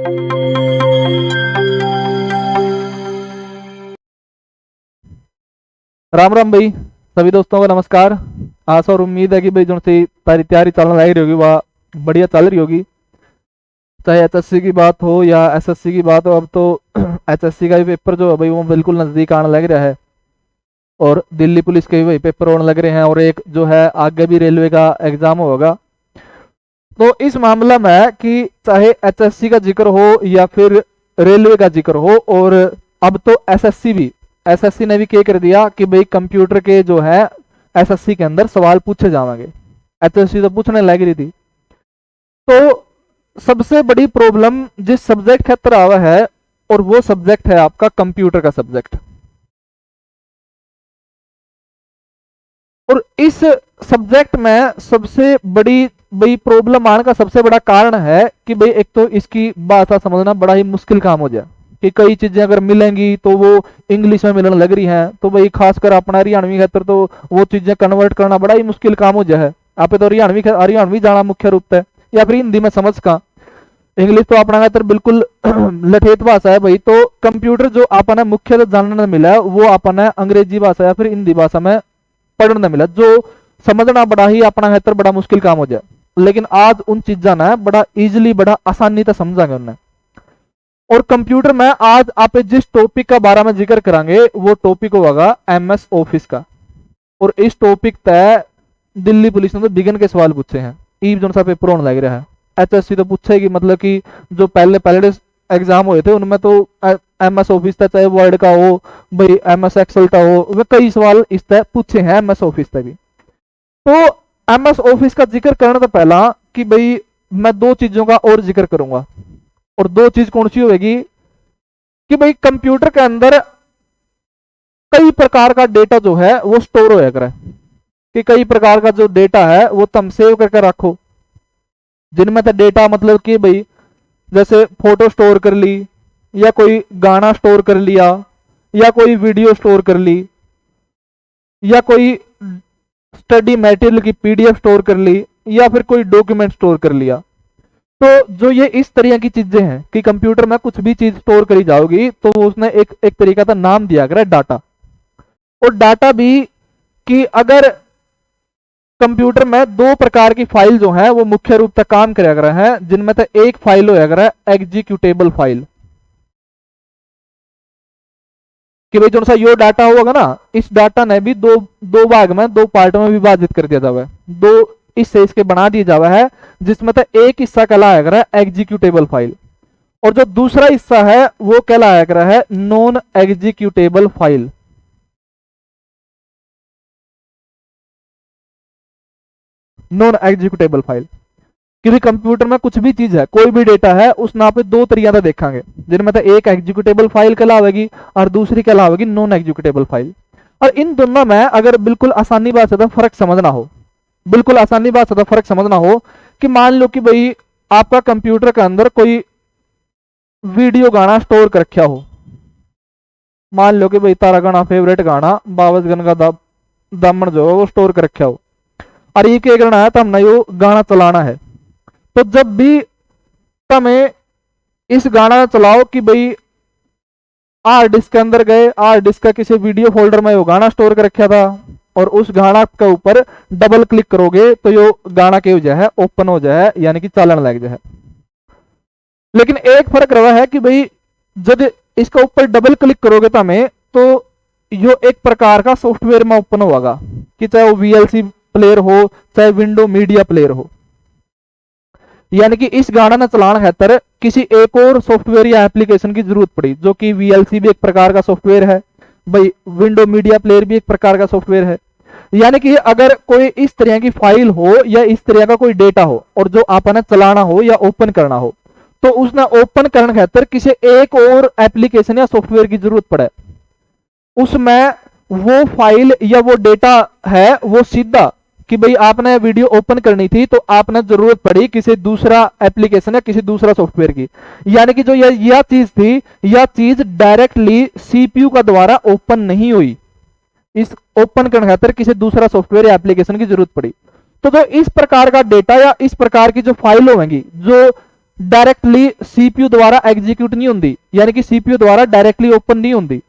राम राम भाई, सभी दोस्तों को नमस्कार। आशा और उम्मीद है कि भाई जो सी तारी तैयारी चलने लग रही होगी वह बढ़िया चल रही होगी। चाहे एचएससी की बात हो या एसएससी की बात हो, अब तो एचएससी का भी पेपर जो है भाई वो बिल्कुल नज़दीक आने लग रहा है और दिल्ली पुलिस के भी भाई पेपर होने लग रहे हैं और एक जो है आगे भी रेलवे का एग्जाम होगा। तो इस मामला में कि चाहे एचएससी का जिक्र हो या फिर रेलवे का जिक्र हो, और अब तो एसएससी ने भी क्या कर दिया कि भाई कंप्यूटर के जो है एसएससी के अंदर सवाल पूछे जाएंगे। एचएससी तो पूछने लग रही थी। तो सबसे बड़ी प्रॉब्लम जिस सब्जेक्ट क्षेत्र आवा है और वो सब्जेक्ट है आपका कंप्यूटर का सब्जेक्ट। और इस सब्जेक्ट में सबसे बड़ी भाई प्रॉब्लम आने का सबसे बड़ा कारण है कि भाई एक तो इसकी भाषा समझना बड़ा ही मुश्किल काम हो जाए कि कई चीजें अगर मिलेंगी तो वो इंग्लिश में मिलने लग रही हैं, तो भाई खासकर अपना हरियाणवी क्षेत्र तो वो चीजें कन्वर्ट करना बड़ा ही मुश्किल काम हो जाए। आप तो हरियाणवी जाना मुख्य रूप से या फिर हिंदी में समझ का। इंग्लिश तो अपना क्षेत्र बिल्कुल लठेत भाषा है भाई। तो कंप्यूटर जो अपने मुख्य जानने मिला है वो अपने अंग्रेजी भाषा या फिर हिंदी भाषा में पढ़ने मिला, जो समझना बड़ा ही अपना क्षेत्र बड़ा मुश्किल काम हो जाए। लेकिन आज उन चीजा ने बड़ा इजिली बड़ा आसानी से समझांगे उन्हें। और कंप्यूटर में आज आप जिस टॉपिक का बारे में जिक्र करांगे वो टॉपिक होगा एमएस ऑफिस का। और इस टॉपिक तय दिल्ली पुलिस ने तो बिगन के सवाल पूछे हैं। ईव जो सा पेपर होने लग रहा है, एचएससी तो पूछेगी, मतलब कि जो पहले एग्जाम हुए थे उनमें तो एमएस ऑफिस तक, चाहे वर्ड का हो भाई, एमएस एक्सेल का हो, वे कई सवाल इस तक पूछे हैं एमएस ऑफिस तक भी। तो एमएस ऑफिस का जिक्र करने से पहला कि भाई मैं दो चीजों का और जिक्र करूंगा। और दो चीज कौन सी होगी कि भाई कंप्यूटर के अंदर कई प्रकार का डेटा जो है वो स्टोर होया करे, कि कई प्रकार का जो डेटा है वो तुम सेव करके रखो। जिनमें तो डेटा मतलब कि भाई जैसे फोटो स्टोर कर ली, या कोई गाना स्टोर कर लिया, या कोई वीडियो स्टोर कर ली, या कोई स्टडी मटेरियल की पीडीएफ स्टोर कर ली, या फिर कोई डॉक्यूमेंट स्टोर कर लिया। तो जो ये इस तरह की चीजें हैं कि कंप्यूटर में कुछ भी चीज स्टोर करी जाओगी तो उसने एक तरीका का नाम दिया गया डाटा। और डाटा भी कि अगर कंप्यूटर में दो प्रकार की फाइल जो है वो मुख्य रूप से काम किया गया है, जिनमें से एक फाइल होया गया है एग्जीक्यूटेबल फाइल, कि भाई जो सा यो डाटा होगा ना, इस डाटा ने भी दो भाग में, दो पार्ट में विभाजित कर दिया जावा है, दो हिस्से इसके बना दिए जावा है, जिसमें तो एक हिस्सा कहलाया गया है एग्जीक्यूटेबल फाइल और जो दूसरा हिस्सा है वो कहलाया गया है non executable file. Non executable file क्योंकि कंप्यूटर में कुछ भी चीज है, कोई भी डेटा है, उस ना पे दो तरीका से देखेंगे, जिनमें से एक एग्जीक्यूटेबल फाइल कहलावेगी और दूसरी कहलावेगी नॉन एग्जीक्यूटेबल फाइल। और इन दोनों में अगर बिल्कुल आसानी बात से फर्क समझना हो, बिल्कुल आसानी बात से फर्क समझना हो कि मान लो कि भाई आपका कंप्यूटर के अंदर कोई वीडियो गाना स्टोर कर रखा हो। मान लो कि भाई तारा गाना फेवरेट गाना बाबस गन का दामन जो है वो स्टोर कर रखा हो, और ये क्या करना है तो हमने यो गाना चलाना है। तो जब भी तुम्हें इस गाना चलाओ कि भाई हार्ड डिस्क के अंदर गए, हार्ड डिस्क का किसी वीडियो फोल्डर में वो गाना स्टोर कर रखा था और उस गाना के ऊपर डबल क्लिक करोगे तो यो गाना के हो जाए ओपन हो जाए, यानी कि चलन लग जाए। लेकिन एक फर्क रहा है कि भाई जब इसके ऊपर डबल क्लिक करोगे तो हमें तो यो एक प्रकार का सॉफ्टवेयर में ओपन होगा, कि चाहे वो वीएलसी प्लेयर हो चाहे विंडो मीडिया प्लेयर हो। यानी कि इस गाना न चलाने खातर किसी एक और सॉफ्टवेयर या एप्लीकेशन की जरूरत पड़ी, जो कि वीएलसी भी एक प्रकार का सॉफ्टवेयर है भाई, विंडो मीडिया प्लेयर भी एक प्रकार का सॉफ्टवेयर है। यानी कि अगर कोई इस तरह की फाइल हो या इस तरह का कोई डेटा हो और जो आपने चलाना हो या ओपन करना हो, तो उसने ओपन करने खातर किसी एक और एप्लीकेशन या सॉफ्टवेयर की जरूरत पड़े। उसमें वो फाइल या वो डेटा है वो सीधा कि भाई आपने वीडियो ओपन करनी थी तो आपने जरूरत पड़ी किसी दूसरा एप्लीकेशन या किसी दूसरा सॉफ्टवेयर की। यानी कि जो यह चीज थी, यह चीज डायरेक्टली सीपीयू का द्वारा ओपन नहीं हुई, इस ओपन करने खातिर किसी दूसरा सॉफ्टवेयर या एप्लीकेशन की जरूरत पड़ी। तो जो इस प्रकार का डेटा या इस प्रकार की जो फाइल होंगी जो डायरेक्टली सीपीयू द्वारा एग्जीक्यूट नहीं होंगी, यानी कि सीपीयू द्वारा डायरेक्टली ओपन नहीं होंगी,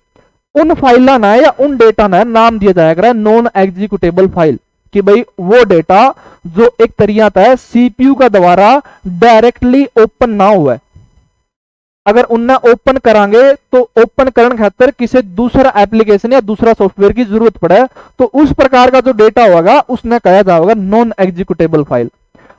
उन फाइलों ने या उन डेटा ने नाम दिया जाएगा नॉन एग्जीक्यूटेबल फाइल, कि भाई वो डेटा जो एक तरीका है सीपीयू का द्वारा डायरेक्टली ओपन ना हुआ है, अगर उनने ओपन करांगे तो ओपन करने खातर किसी दूसरा एप्लीकेशन या दूसरा सॉफ्टवेयर की जरूरत पड़े, तो उस प्रकार का जो डेटा होगा उसने कहा जाएगा नॉन एग्जीक्यूटेबल फाइल।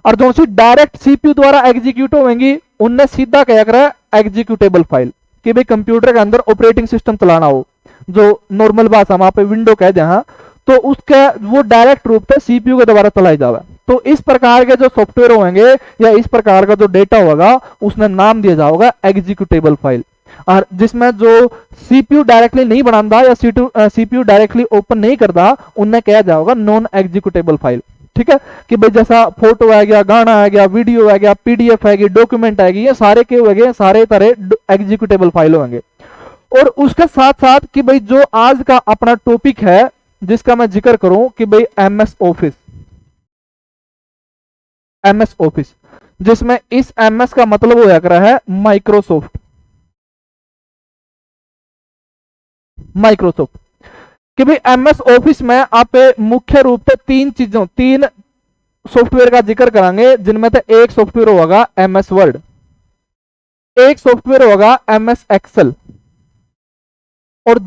और जो सी डायरेक्ट सीपीयू द्वारा एग्जीक्यूट होंगी उनने सीधा क्या करा एग्जीक्यूटेबल फाइल, कि भाई कंप्यूटर के अंदर ऑपरेटिंग सिस्टम चलाना हो, जो नॉर्मल भाषा में आप विंडो कह जहां, तो उसका वो डायरेक्ट रूप से सीपीयू के द्वारा चलाई जावे। तो इस प्रकार के जो सॉफ्टवेयर होंगे या इस प्रकार का जो डेटा होगा उसने नाम दिया जाएगा एग्जीक्यूटेबल फाइल। और जिसमें जो सीपीयू डायरेक्टली नहीं बनाता या सीपीयू डायरेक्टली ओपन नहीं करता उन्हें कहा जाएगा नॉन एग्जीक्यूटेबल फाइल। ठीक है, कि भाई जैसा फोटो आ गया, गाना आ गया, वीडियो आ गया, पीडीएफ आएगी, डॉक्यूमेंट आएगी, ये सारे के होंगे, सारे तरह एग्जीक्यूटेबल फाइल होंगे। और उसके साथ साथ कि भाई जो आज का अपना टॉपिक है जिसका मैं जिक्र करूं कि भाई एमएस ऑफिस, एमएस ऑफिस, जिसमें इस एमएस का मतलब होया करा है माइक्रोसॉफ्ट, माइक्रोसॉफ्ट, कि भाई एमएस ऑफिस में आप मुख्य रूप से तीन सॉफ्टवेयर का जिक्र करेंगे, जिनमें से एक सॉफ्टवेयर होगा एमएस वर्ड, एक सॉफ्टवेयर होगा एमएस एक्सेल, और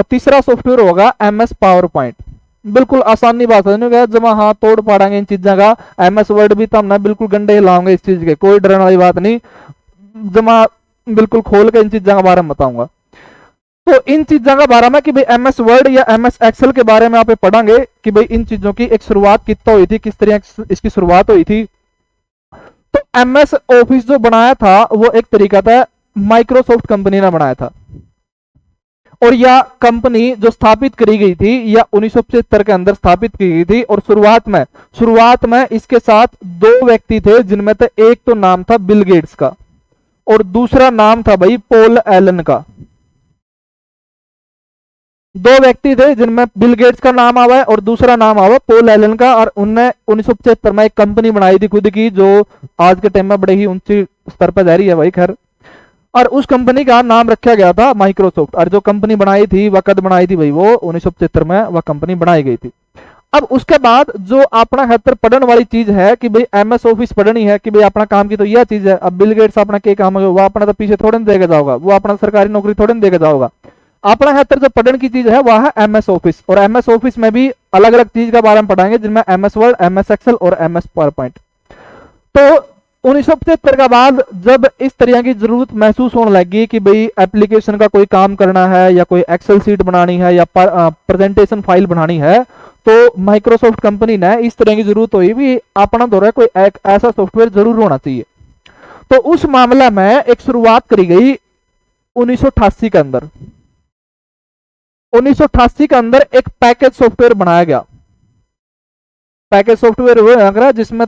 तीसरा सॉफ्टवेयर होगा एमएस पावर पॉइंट। बिल्कुल आसानी बात है, जब हाँ तोड़ पाड़ेंगे इन चीजों का, एमएस वर्ड भी तो हमने बिल्कुल गंडे हिलाओगे इस चीज के, कोई डरने वाली बात नहीं, जमा बिल्कुल खोल के इन चीजों के बारे में बताऊंगा। तो इन चीजों के बारे में कि भाई एमएस वर्ड या एमएस एक्सेल के बारे में आप पढ़ेंगे कि भाई इन चीजों की एक शुरुआत कितना हुई थी, किस तरह इसकी शुरुआत हुई थी। तो एमएस ऑफिस जो बनाया था वो एक तरीका था माइक्रोसॉफ्ट कंपनी ने बनाया था, और यह कंपनी जो स्थापित करी गई थी या 1975 के अंदर स्थापित की गई थी। और शुरुआत में इसके साथ दो व्यक्ति थे, जिनमें से एक तो नाम था बिल गेट्स का और दूसरा नाम था भाई पॉल एलन का। दो व्यक्ति थे जिनमें बिल गेट्स का नाम आवा है और दूसरा नाम आवा पॉल एलन का, और उनने 1975 में एक कंपनी बनाई थी खुद की, जो आज के टाइम में बड़े ही ऊंची स्तर पर जा रही है भाई। खैर, और उस कंपनी का नाम रखा गया था माइक्रोसॉफ्ट, और जो कंपनी बनाई थी वह कद बनाई थी भाई, वो 1975 में वह कंपनी बनाई गई थी। अब उसके बाद जो अपना खातर पढ़ने वाली चीज है कि भाई एमएस ऑफिस पढ़नी है, कि भाई अपना काम की तो यह चीज है। अब बिल गेट्स अपना क्या काम है, वह अपना तो पीछे थोड़े नहीं देगा जाओगा, वो अपना सरकारी नौकरी थोड़े नहीं देगा जाओगा। अपना खातर जो पढ़ने की चीज है वह है एमएस ऑफिस, और एमएस ऑफिस में भी अलग अलग चीज के बारे में पढ़ाएंगे, जिनमें एमएस वर्ड, एमएस एक्सेल और एमएस पावर पॉइंट। तो 1975 के बाद जब इस तरह की जरूरत महसूस होने लगी कि भाई एप्लीकेशन का कोई काम करना है या कोई एक्सेल सीट बनानी है या प्रेजेंटेशन फाइल बनानी है, तो माइक्रोसॉफ्ट कंपनी ने इस तरह की जरूरत हुई भी अपना दौरा कोई एक ऐसा सॉफ्टवेयर जरूर होना चाहिए। तो उस मामले में एक शुरुआत करी गई 1988 के अंदर। 1988 के अंदर एक पैकेज सॉफ्टवेयर बनाया गया। पैकेज सॉफ्टवेयर वो जिसमें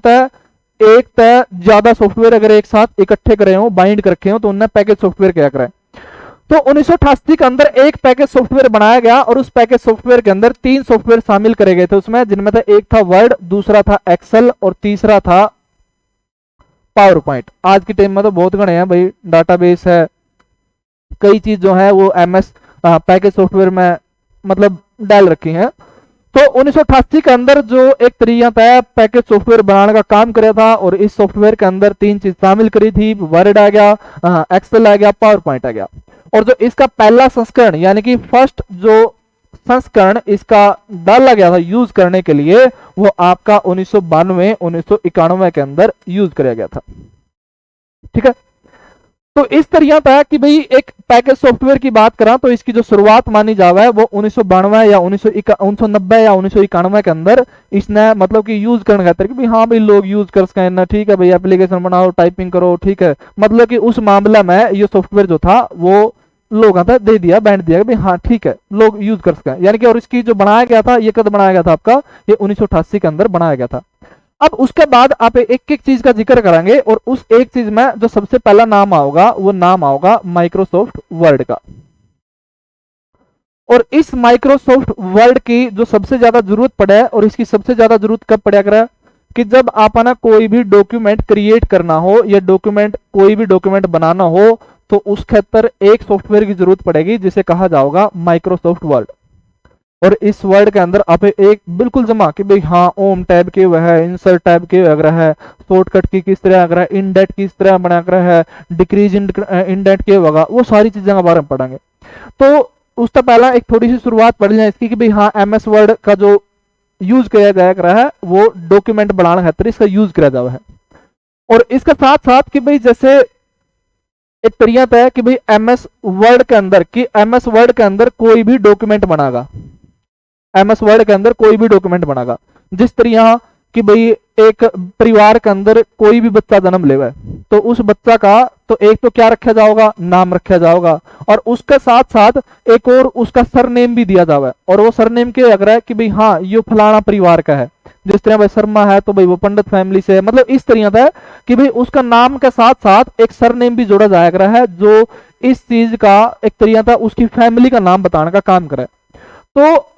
एक तय ज्यादा सॉफ्टवेयर अगर एक साथ इकट्ठे करे हो, बाइंड कर रखे हो, तो उन्हें पैकेज सॉफ्टवेयर क्या कराए। तो 1988 के अंदर एक पैकेज सॉफ्टवेयर बनाया गया, और उस पैकेज सॉफ्टवेयर के अंदर तीन सॉफ्टवेयर शामिल करे गए थे उसमें, जिनमें से एक था वर्ड, दूसरा था एक्सेल और तीसरा था पावर पॉइंट। आज के टाइम में तो बहुत गणे हैं भाई, डाटाबेस है, कई चीज जो है वो एमएस पैकेज सॉफ्टवेयर में मतलब डाल रखी हैं। तो 1988 के अंदर जो एक तरीका था पैकेज सॉफ्टवेयर बनाने का काम किया था, और इस सॉफ्टवेयर के अंदर तीन चीज शामिल करी थी, वर्ड आ गया, एक्सेल आ गया, पावर पॉइंट आ गया। और जो इसका पहला संस्करण यानी कि फर्स्ट जो संस्करण इसका डाला गया था यूज करने के लिए, वो आपका 1992-1991 के अंदर यूज किया गया था। ठीक है, तो इस तरह था कि भाई एक पैकेज सॉफ्टवेयर की बात करा तो इसकी जो शुरुआत मानी जावा है वो 1992 या 1990 या 1991 के अंदर इसने मतलब कि यूज करने खातिर कि भाई हाँ भाई लोग यूज कर सकें ना, ठीक है भाई एप्लीकेशन बनाओ, टाइपिंग करो, ठीक है, मतलब कि उस मामले में ये सॉफ्टवेयर जो था वो लोगों तक दे दिया, बैंड दिया भाई हाँ ठीक है लोग यूज कर सकें, यानी कि। और इसकी जो बनाया गया था ये कद बनाया गया था आपका, ये 1988 के अंदर बनाया गया था। अब उसके बाद आप एक एक चीज का जिक्र करेंगे, और उस एक चीज में जो सबसे पहला नाम आओगा वो नाम आओगा माइक्रोसॉफ्ट वर्ड का। और इस माइक्रोसॉफ्ट वर्ड की जो सबसे ज्यादा जरूरत पड़े, और इसकी सबसे ज्यादा जरूरत कब पड़ा करे कि जब आप ना कोई भी डॉक्यूमेंट क्रिएट करना हो या डॉक्यूमेंट कोई भी डॉक्यूमेंट बनाना हो तो उस खातर एक सॉफ्टवेयर की जरूरत पड़ेगी जिसे कहा जाएगा माइक्रोसॉफ्ट वर्ड। और इस वर्ड के अंदर आप एक बिल्कुल जमा कि भाई हाँ ओम टैब के हुआ है, इंसर्ट टैब के हुआ है, शॉर्टकट की किस तरह अगर है, इंडेंट किस तरह बना कर है, डिक्रीज इंडेंट के होगा, वो सारी चीजें के बारे में पढ़ेंगे। तो उसका पहला एक थोड़ी सी शुरुआत पढ़ लें इसकी कि भाई हाँ एमएस वर्ड का जो यूज किया जाया है वो डॉक्यूमेंट बनाने खातिर इसका यूज किया जावा है। और इसके साथ साथ कि भाई जैसे एक तरीका है कि भाई एमएस वर्ड के अंदर कि एमएस वर्ड के अंदर कोई भी डॉक्यूमेंट बनागा, एमएस वर्ड के अंदर कोई भी डॉक्यूमेंट बनागा जिस तरह कि भाई एक परिवार के अंदर कोई भी बच्चा जन्म लेगा तो उस बच्चा का तो एक तो क्या रखा जाएगा, नाम रखा जाएगा, और उसके साथ साथ एक और उसका सरनेम भी दिया जाएगा। और वो सरनेम के अगर है कि भाई हाँ ये फलाना परिवार का है, जिस तरह भाई शर्मा है तो भाई वो पंडित फैमिली से है, मतलब इस तरह का है कि भाई उसका नाम के साथ साथ एक सरनेम भी जोड़ा जाया है जो इस चीज का एक तरीका उसकी फैमिली का नाम बताने का काम करे। तो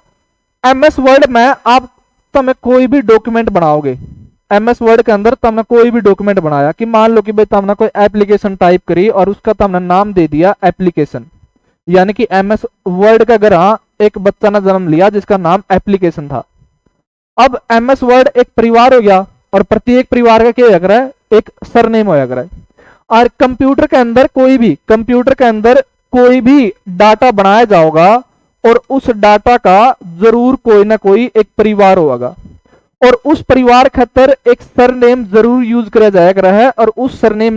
एमएस वर्ड में आप तुम्हें कोई भी डॉक्यूमेंट बनाओगे, एमएस वर्ड के अंदर तुमने कोई भी डॉक्यूमेंट बनाया कि मान लो कि भाई तुमने कोई एप्लीकेशन टाइप करी और उसका तुमने नाम दे दिया एप्लीकेशन, यानी कि एमएस वर्ड का अगर हाँ एक बच्चा ने जन्म लिया जिसका नाम एप्लीकेशन था। अब एमएस वर्ड एक परिवार हो गया और प्रत्येक परिवार का क्या अगर है एक सरनेम हो अगर है। और कंप्यूटर के अंदर कोई भी डाटा बनाया जाएगा और उस डाटा का जरूर कोई ना कोई एक परिवार होगा और उस परिवार खातर एक सरनेम जरूर यूज किया जाया करा है और उस सरनेम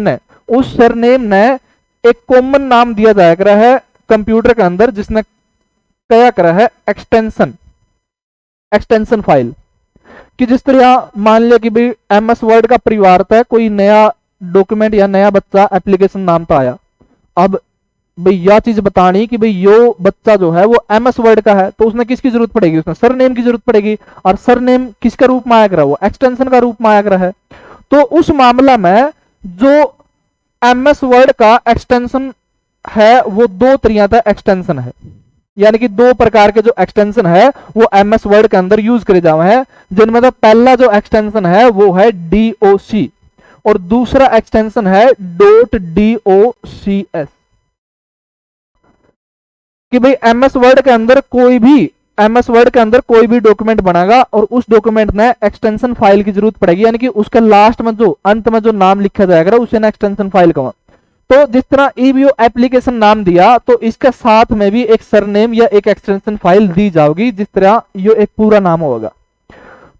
ने एक कॉमन नाम दिया जाया करा है कंप्यूटर के अंदर जिसने क्या करा है एक्सटेंशन फाइल। कि जिस तरह मान लिया कि भाई एमएस वर्ड का परिवार था, कोई नया डॉक्यूमेंट या नया बच्चा एप्लीकेशन नाम तो आया, अब भाई यह चीज बतानी कि भाई यो बच्चा जो है वो एमएस वर्ड का है तो उसने किसकी जरूरत पड़ेगी, उसने सरनेम की जरूरत पड़ेगी। और सरनेम किसका रूप में आया करा, वो एक्सटेंशन का रूप में आया करा है। तो उस मामला में जो एमएस वर्ड का एक्सटेंशन है वो दो तरीका का एक्सटेंशन है, यानी कि दो प्रकार के जो एक्सटेंशन है वो एमएस वर्ड के अंदर यूज करे जावे हैं, जिनमें तो पहला जो एक्सटेंशन है वो है डीओसी और दूसरा एक्सटेंशन है .docx। कि भाई एमएस वर्ड के अंदर कोई भी डॉक्यूमेंट बनाएगा और उस डॉक्यूमेंट में एक्सटेंशन फाइल की जरूरत पड़ेगी, यानी कि उसके लास्ट में जो अंत में जो नाम लिखा जाएगा उसे ना एक्सटेंशन फाइल कहूं। तो जिस तरह ईवीओ एप्लीकेशन नाम दिया तो इसके साथ में भी एक सरनेम या एक एक्सटेंशन फाइल दी जाएगी जिस तरह ये एक पूरा नाम होगा।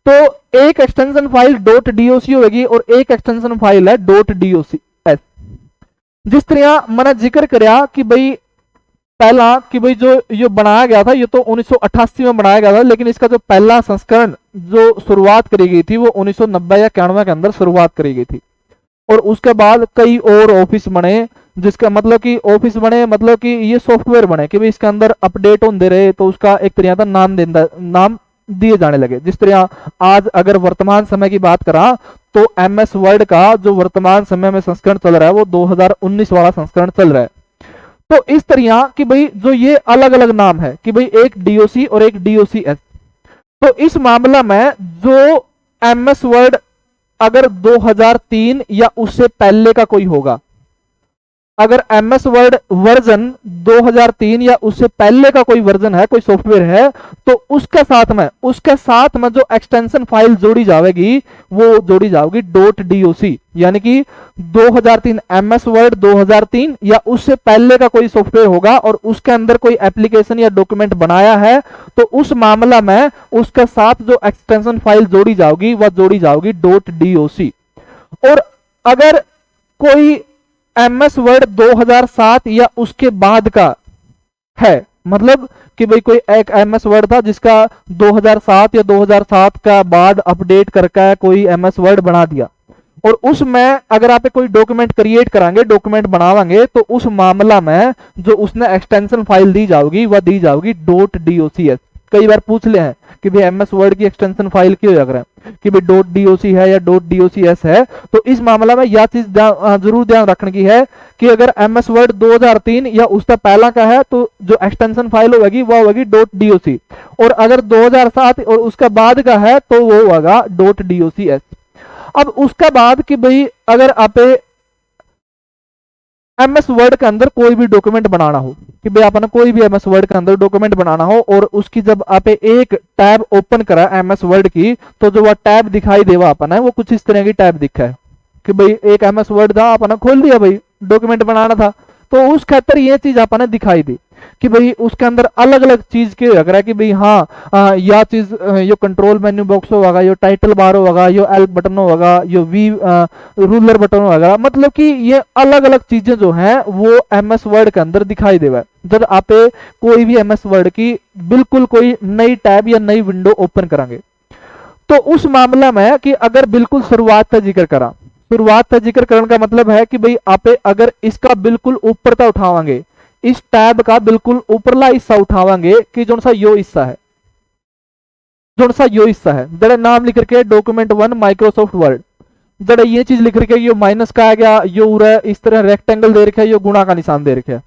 तो एक एक्सटेंशन फाइल .doc होगी और एक एक्सटेंशन फाइल है .docx। जिस तरह मैंने जिक्र कराया कि भाई पहला कि भाई जो ये बनाया गया था ये तो 1988 में बनाया गया था, लेकिन इसका जो पहला संस्करण जो शुरुआत करी गई थी वो 1990 या 91 के अंदर शुरुआत करी गई थी। और उसके बाद कई और ऑफिस बने जिसका मतलब कि ये सॉफ्टवेयर बने कि भाई इसके अंदर अपडेट होते रहे तो उसका एक तरह का नाम दिए जाने लगे। जिस तरह आज अगर वर्तमान समय की बात करा तो एमएस वर्ड का जो वर्तमान समय में संस्करण चल रहा है वो 2019 वाला संस्करण चल रहा है। तो इस तरह कि भाई जो ये अलग अलग नाम है कि भाई एक डीओसी और एक डीओसीएस। तो इस मामला में जो एमएस वर्ड अगर 2003 या उससे पहले का कोई होगा, अगर एमएस वर्ड वर्जन 2003 या उससे पहले का कोई वर्जन है, कोई सॉफ्टवेयर है, तो उसके साथ में जो एक्सटेंशन फाइल जोड़ी जाएगी वो जोड़ी जाएगी .doc, यानी कि 2003 एमएस वर्ड 2003 या उससे पहले का कोई सॉफ्टवेयर होगा और उसके अंदर कोई एप्लीकेशन या डॉक्यूमेंट बनाया है तो उस मामला में उसके साथ जो एक्सटेंशन फाइल जोड़ी जाएगी वह जोड़ी जाएगी .doc। और अगर कोई एमएस वर्ड 2007 या उसके बाद का है, मतलब कि भाई कोई एक एमएस वर्ड था जिसका 2007 या 2007 का बाद अपडेट करके कोई एमएस वर्ड बना दिया और उसमें अगर आप कोई डॉक्यूमेंट क्रिएट कराएंगे, डॉक्यूमेंट बनावांगे तो उस मामला में जो उसने एक्सटेंशन फाइल दी जाएगी वह दी जाएगी .docx। कई बार पूछ ले हैं कि भाई एमएस वर्ड की एक्सटेंशन फाइल क्यों लग रहा है कि भाई .doc है या .docx है। तो इस मामला में यह चीज जरूर ध्यान रखने की है कि अगर एमएस वर्ड 2003 या उसका पहला का है तो जो एक्सटेंशन फाइल होगी वह होगी .doc और अगर 2007 और उसका बाद का है तो वो होगा .docx। अब उसके बाद कि भाई अगर आप एमएस वर्ड के अंदर कोई भी डॉक्यूमेंट बनाना हो, कि भाई आपने कोई भी एमएस वर्ड के अंदर डॉक्यूमेंट बनाना हो और उसकी जब आप एक टैब ओपन करा एमएस वर्ड की, तो जो वह टैब दिखाई देवा अपना है वो कुछ इस तरह की टैब दिखा है कि भाई एक एमएस वर्ड था, अपना खोल दिया, भाई डॉक्यूमेंट बनाना था, तो उस खातर ये चीज अपने दिखाई दी कि भाई उसके अंदर अलग अलग चीज के लग रहा है कि भाई हाँ यह चीज यो कंट्रोल मेन्यू बॉक्स होगा, यो टाइटल बार होगा, यो एल बटन होगा, यो वी रूलर बटन होगा, मतलब कि ये अलग अलग चीजें जो हैं वो एमएस वर्ड के अंदर दिखाई देगा जब आप कोई भी एमएस वर्ड की बिल्कुल कोई नई टैब या नई विंडो ओपन करेंगे। तो उस मामला में कि अगर बिल्कुल शुरुआत का जिक्र करा, शुरुआत का जिक्र करने का मतलब है कि भाई आप अगर इसका बिल्कुल ऊपर तक उठावांगे, इस टैब का बिल्कुल ऊपरला हिस्सा उठावांगे कि जो सा यो हिस्सा है, जो सा यो हिस्सा है, जरा नाम लिख के डॉक्यूमेंट 1 माइक्रोसॉफ्ट वर्ड, जरा ये चीज लिख के यो माइनस का आ गया, यो उरा इस तरह रेक्टेंगल दे रखा है, यो गुणा का निशान दे रखा है।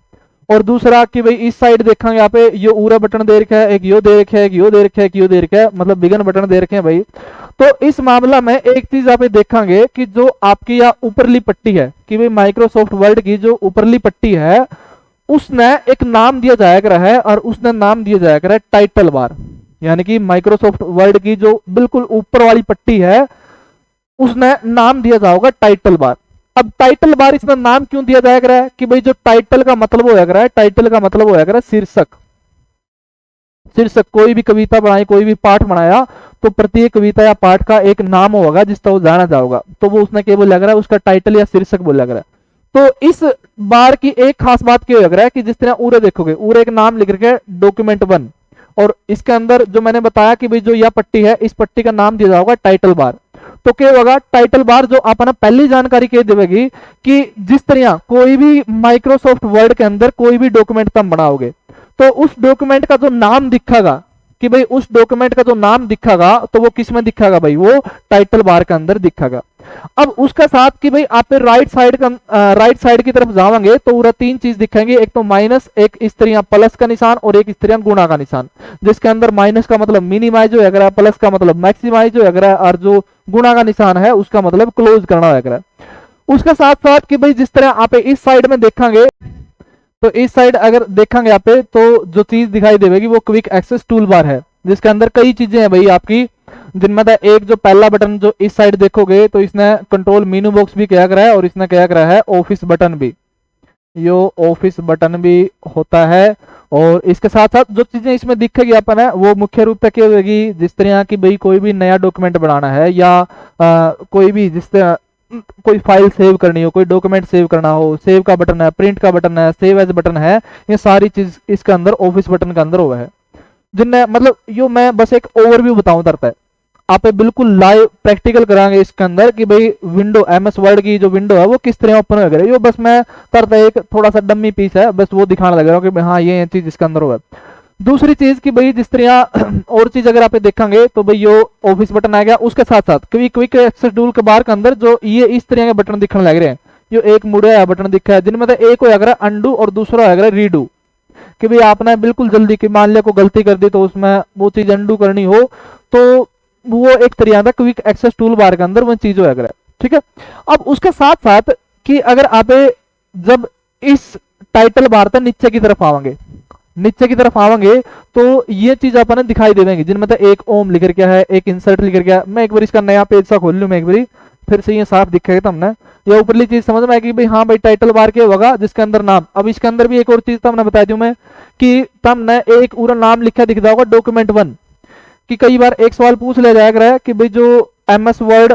और दूसरा कि भाई इस साइड देखेंगे यहाँ पे यो उरा बटन दे रखा है, एक यो दे रखा है, एक यो दे रखा है, एक यो दे रखा है, मतलब बिगन बटन दे रखे हैं भाई। तो इस मामला में एक चीज आप देखेंगे कि जो आपकी यहाँ ऊपरली पट्टी है कि भाई माइक्रोसॉफ्ट वर्ड की जो ऊपरली पट्टी है उसने एक नाम दिया जाया करा है, और उसने नाम दिया जाया करा है टाइटल बार, यानी कि माइक्रोसॉफ्ट वर्ड की जो बिल्कुल ऊपर वाली पट्टी है उसने नाम दिया जाएगा टाइटल बार। अब टाइटल बार इसमें नाम क्यों दिया जाया करा है कि भाई जो टाइटल का मतलब होया करा है, टाइटल का मतलब होया करा है शीर्षक। शीर्षक कोई भी कविता बनाई, कोई भी पाठ बनाया तो प्रत्येक कविता या पाठ का एक नाम होगा जिसका वो जाना जाओगा, तो वो उसने क्या बोला करा है, उसका टाइटल या शीर्षक बोला करा है। तो इस बार की एक खास बात क्या लग रहा है कि जिस तरह उरे देखोगे, उरे एक नाम लिख के डॉक्यूमेंट 1, और इसके अंदर जो मैंने बताया कि भाई जो यह पट्टी है इस पट्टी का नाम दिया जाएगा टाइटल बार। तो क्या होगा, टाइटल बार जो अपना पहली जानकारी कह देगी कि जिस तरह कोई भी माइक्रोसॉफ्ट वर्ड के अंदर कोई भी डॉक्यूमेंट तुम बनाओगे तो उस डॉक्यूमेंट का जो नाम दिखेगा कि भाई उस डॉक्यूमेंट का जो नाम दिखेगा तो वो किस में दिखेगा भाई, वो टाइटल बार के अंदर दिखेगा। अब उसका साथ कि भाई आप राइट साइड की तरफ जाओगे तो पूरा तीन चीज दिखेंगे, एक तो माइनस, एक इस तरह प्लस का निशान और एक इस तरह गुणा का निशान, जिसके अंदर माइनस का मतलब मिनिमाइज हो गया, प्लस का मतलब मैक्सिमाइज हो गया, और जो गुणा का निशान है उसका मतलब क्लोज करना हो गया। उसके साथ साथ कि भाई जिस तरह आप इस साइड में देखेंगे तो इस साइड अगर देखेंगे यहाँ पे तो जो चीज दिखाई देगी वो क्विक एक्सेस टूल बार है, जिसके अंदर कई चीजें हैं भाई आपकी, जिनमें एक जो पहला बटन जो इस साइड देखोगे तो इसने कंट्रोल मेनू बॉक्स भी क्या करा है और इसने क्या करा है ऑफिस बटन भी, यो ऑफिस बटन भी होता है। और इसके साथ साथ जो चीजें इसमें दिखेगी अपन है वो मुख्य रूप से क्या होगी, जिस तरह की भाई कोई भी नया डॉक्यूमेंट बनाना है या कोई भी जिस तरह कोई फाइल सेव करनी हो, कोई डॉक्यूमेंट सेव करना हो, सेव का बटन है, प्रिंट का बटन है, सेव एज बटन है, ये सारी चीज इसके अंदर ऑफिस बटन के अंदर हुआ है। जिनने मतलब यो मैं बस एक ओवरव्यू बताऊं तरता है, आप बिल्कुल लाइव प्रैक्टिकल कराएंगे इसके अंदर कि भाई विंडो एमएस वर्ड की जो विंडो है वो किस तरह ओपन हो गया। यो बस मैं तरता एक थोड़ा सा डम्मी पीस है, बस वो दिखाने लग रहा हूँ कि हाँ ये चीज इसके अंदर हुआ। दूसरी चीज कि भाई जिस तरह और चीज अगर आप देखेंगे तो भाई यो ऑफिस बटन आ गया, उसके साथ साथ क्विक एक्सेस टूल के बार के अंदर जो ये इस तरह के बटन दिखने लग रहे हैं, यो एक मुड़ा बटन दिखा है जिनमें से एक हो गया अंडू और दूसरा हो गया रीडू, कि भाई आपने बिल्कुल जल्दी की मान लिया को गलती कर दी तो उसमें वो चीज अंडू करनी हो तो वो एक तरीका था क्विक एक्सेस टूल बार के अंदर वो चीज हो गया, ठीक है। अब उसके साथ साथ कि अगर आप जब इस टाइटल बार तक नीचे की तरफ आवेंगे, नीचे की तरफ आवेंगे तो ये चीज अपन दिखाई देंगे जिनमें तो एक ओम लिख क्या है, एक इंसर्ट लिख क्या है। मैं एक बार इसका नया पेज सा खोल लूं, मैं एक बार फिर से ये साफ दिखेगा तुमने, ये ऊपरली चीज समझ में आएगी भाई हाँ भाई टाइटल बार क्या होगा जिसके अंदर नाम। अब इसके अंदर भी एक और चीज तुमने बता दूं मैं कि तुमने एक पूरा नाम लिखा दिख होगा डॉक्यूमेंट 1 कि कई बार एक सवाल पूछ लिया जाएगा कि भाई जो एमएस वर्ड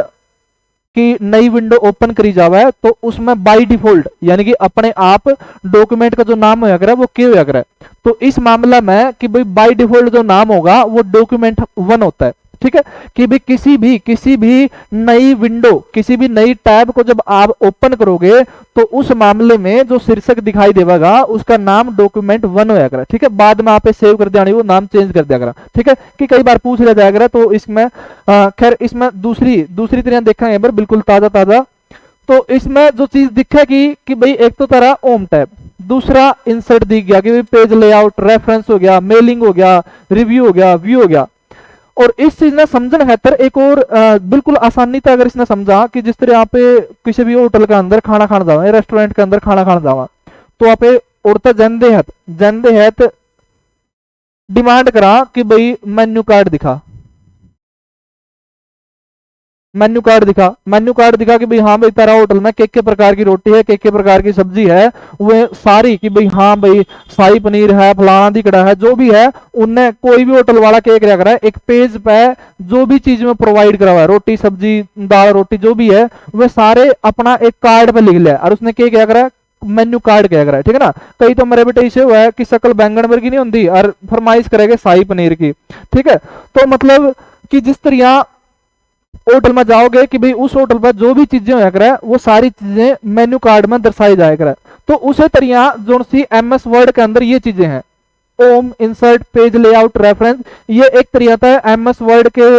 की नई विंडो ओपन करी जावा है तो उसमें बाय डिफॉल्ट यानी कि अपने आप डॉक्यूमेंट का जो नाम होया करे वो क्या होया करे, तो इस मामला में कि भाई बाय डिफॉल्ट जो नाम होगा वो डॉक्यूमेंट 1 होता है, ठीक है। कि भाई किसी भी नई विंडो, किसी भी नई टैब को जब आप ओपन करोगे तो उस मामले में जो शीर्षक दिखाई देगा उसका नाम डॉक्यूमेंट 1 होया करा, ठीक है। बाद में आप सेव कर दिया वो नाम चेंज कर दिया करा, ठीक है। कि कई बार पूछ लिया जाएगा तो इसमें खैर इसमें दूसरी तरह देखेंगे एक बार बिल्कुल ताजा तो इसमें जो चीज दिखेगी कि भाई एक तो तरह होम टैब, दूसरा इंसर्ट दिख गया कि पेज लेआउट, रेफरेंस हो गया, मेलिंग हो गया, रिव्यू हो गया, व्यू हो गया, और इस चीज ने समझने खातर एक और बिल्कुल आसानी से अगर इसने समझा कि जिस तरह आप किसी भी होटल के अंदर खाना खाने जावा, रेस्टोरेंट के अंदर खाना खाने जावा, तो आप उड़ता जंदे है डिमांड करा कि भाई मेन्यू कार्ड दिखा, मेन्यू कार्ड दिखा कि भाई हाँ भाई तेरा होटल में के प्रकार की रोटी है, के प्रकार की सब्जी है, वो सारी कि भाई हाँ भाई शाही पनीर है, फलाना दिकड़ा है, जो भी है उनने कोई भी होटल वाला क्या करा है, एक पेज पे जो भी चीज में प्रोवाइड करा हुआ है, रोटी सब्जी दाल रोटी जो भी है, वह सारे अपना एक कार्ड पे लिख लिया और उसने क्या करा है, मेन्यू कार्ड क्या करा है, ठीक है ना। कई तो मेरे बेटे इसे हुआ है कि शकल बैंगन वर्गी नहीं होती और फरमाइश करेगा शाही पनीर की, ठीक है। तो मतलब कि जिस तरह होटल में जाओगे कि भाई उस होटल पर जो भी चीजें होया करे वो सारी चीजें मेन्यू कार्ड में दर्शाई जाया करे। तो उसे तरह जो सी एमएस वर्ड के अंदर ये चीजें हैं, ओम इंसर्ट पेज लेआउट रेफरेंस, ये एक तरीका है एमएस वर्ड के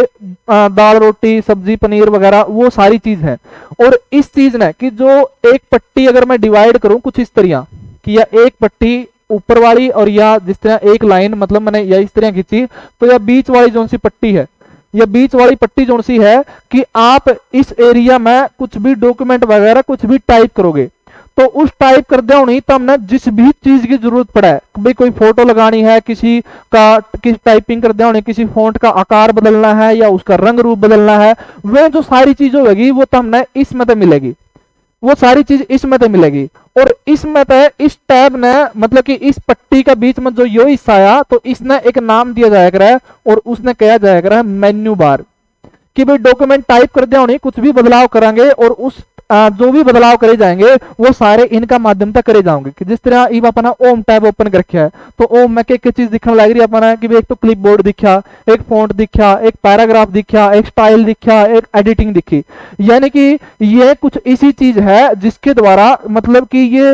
दाल रोटी सब्जी पनीर वगैरह वो सारी चीज है। और इस चीज ने कि जो एक पट्टी अगर मैं डिवाइड करूं कुछ इस तरह कि या एक पट्टी ऊपर वाली और या जिस तरह एक लाइन मतलब मैंने या इस तरह खींची, तो या बीच वाली जो सी पट्टी है, ये बीच वाली पट्टी जो सी है कि आप इस एरिया में कुछ भी डॉक्यूमेंट वगैरह कुछ भी टाइप करोगे तो उस टाइप कर दिया नहीं तो हमने जिस भी चीज की जरूरत पड़ा है, भाई कोई फोटो लगानी है किसी का, किसी टाइपिंग कर दिया होनी, किसी फॉन्ट का आकार बदलना है या उसका रंग रूप बदलना है, वह जो सारी चीज होगी वो तो हमने इसमें तो मिलेगी, वो सारी चीज इसमें तो मिलेगी। और इसमें तो इस टैब ने मतलब कि इस पट्टी का बीच में जो यो हिस्सा आया तो इसने एक नाम दिया जाएगा है और उसने कहा जाएगा मेन्यू बार, कि भाई डॉक्यूमेंट टाइप कर दिया होनी कुछ भी बदलाव करेंगे और उस जो भी बदलाव करे जाएंगे वो सारे इनका माध्यम तक करे जाएंगे। कि जिस तरह इब अपना ओम टैब ओपन कर रखा है तो ओम में क्या चीज दिखने लग रही है अपना कि एक तो क्लिप बोर्ड दिखा, एक फॉन्ट दिखा, एक पैराग्राफ दिखा, एक स्टाइल दिखा, एक एडिटिंग दिखी, यानी कि ये कुछ इसी चीज है जिसके द्वारा मतलब कि ये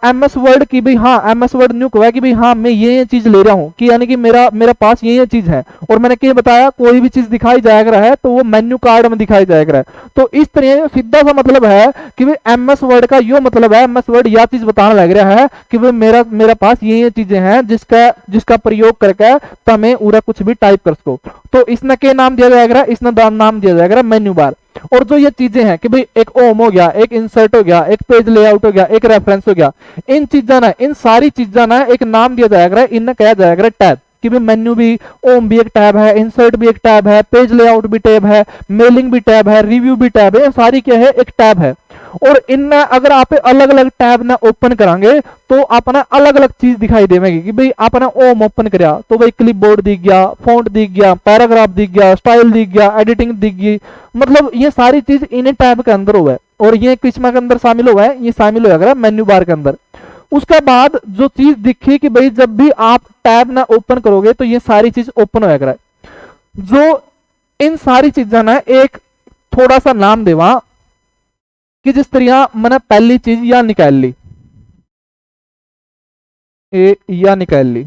एमएस वर्ड की भाई हाँ एमएस वर्ड न्यू कहा कि भाई हाँ मैं ये चीज ले रहा हूँ कि यानी कि मेरा पास ये चीज है और मैंने क्या बताया कोई भी चीज दिखाई जाएगा है तो वो मेन्यू कार्ड में दिखाई जाएगा। तो इस तरह सीधा सा मतलब है कि भाई एमएस वर्ड का यो मतलब है एमएस वर्ड यह चीज बताने लग रहा है कि भाई मेरा पास ये चीजें हैं जिसका प्रयोग करके तुम्हें पूरा कुछ भी टाइप कर सको। तो इसने क्या नाम दिया जाएगा, इसने नाम दिया जाएगा मेन्यू बार। और जो ये चीजें हैं कि भाई एक ओम हो गया, एक इंसर्ट हो गया, एक पेज लेआउट हो गया, एक रेफरेंस हो गया, इन चीजा ना इन सारी चीजा ना एक नाम दिया जाएगा, इन्हें कहा जाएगा टैब। कि भाई मेन्यू भी ओम भी एक टैब है, इंसर्ट भी एक टैब है, पेज लेआउट भी टैब है, मेलिंग भी टैब है, रिव्यू भी टैब है, सारी क्या है एक टैब है। और इनमें अगर आप अलग अलग टैब ना ओपन करांगे तो अपना अलग अलग चीज दिखाई देगी कि भाई आपने ओम ओपन कराया तो भाई क्लिप बोर्ड दिख गया, फॉन्ट दिख गया, पैराग्राफ दिख गया, स्टाइल दिख गया, एडिटिंग दिख गई, मतलब ये सारी चीज इन टैब के अंदर हुआ है। और ये किसमें के अंदर शामिल हुआ है, ये शामिल होगा मेन्यू बार के अंदर। उसके बाद जो चीज दिखी कि भाई जब भी आप टैब ना ओपन करोगे तो ये सारी चीज ओपन होगा। जो इन सारी चीजा ना एक थोड़ा सा नाम देवा कि जिस तरह मैंने पहली चीज या निकाल ली, या निकाल ली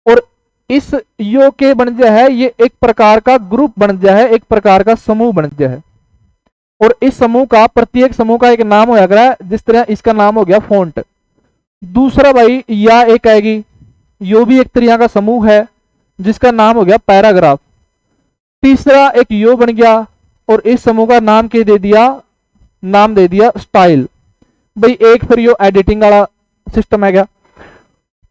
और इस यो के बन जाए है ये एक प्रकार का ग्रुप बन जाए है, एक प्रकार का समूह बन जाए है। और इस समूह का प्रत्येक समूह का एक नाम हो जाएगा, जिस तरह इसका नाम हो गया फॉन्ट। दूसरा भाई या एक आएगी, यो भी एक तरह का समूह है जिसका नाम हो गया पैराग्राफ। तीसरा एक यो बन गया और इस समूह का नाम क्या दे दिया, नाम दे दिया स्टाइल। भाई एक फिर यो एडिटिंग वाला सिस्टम है गया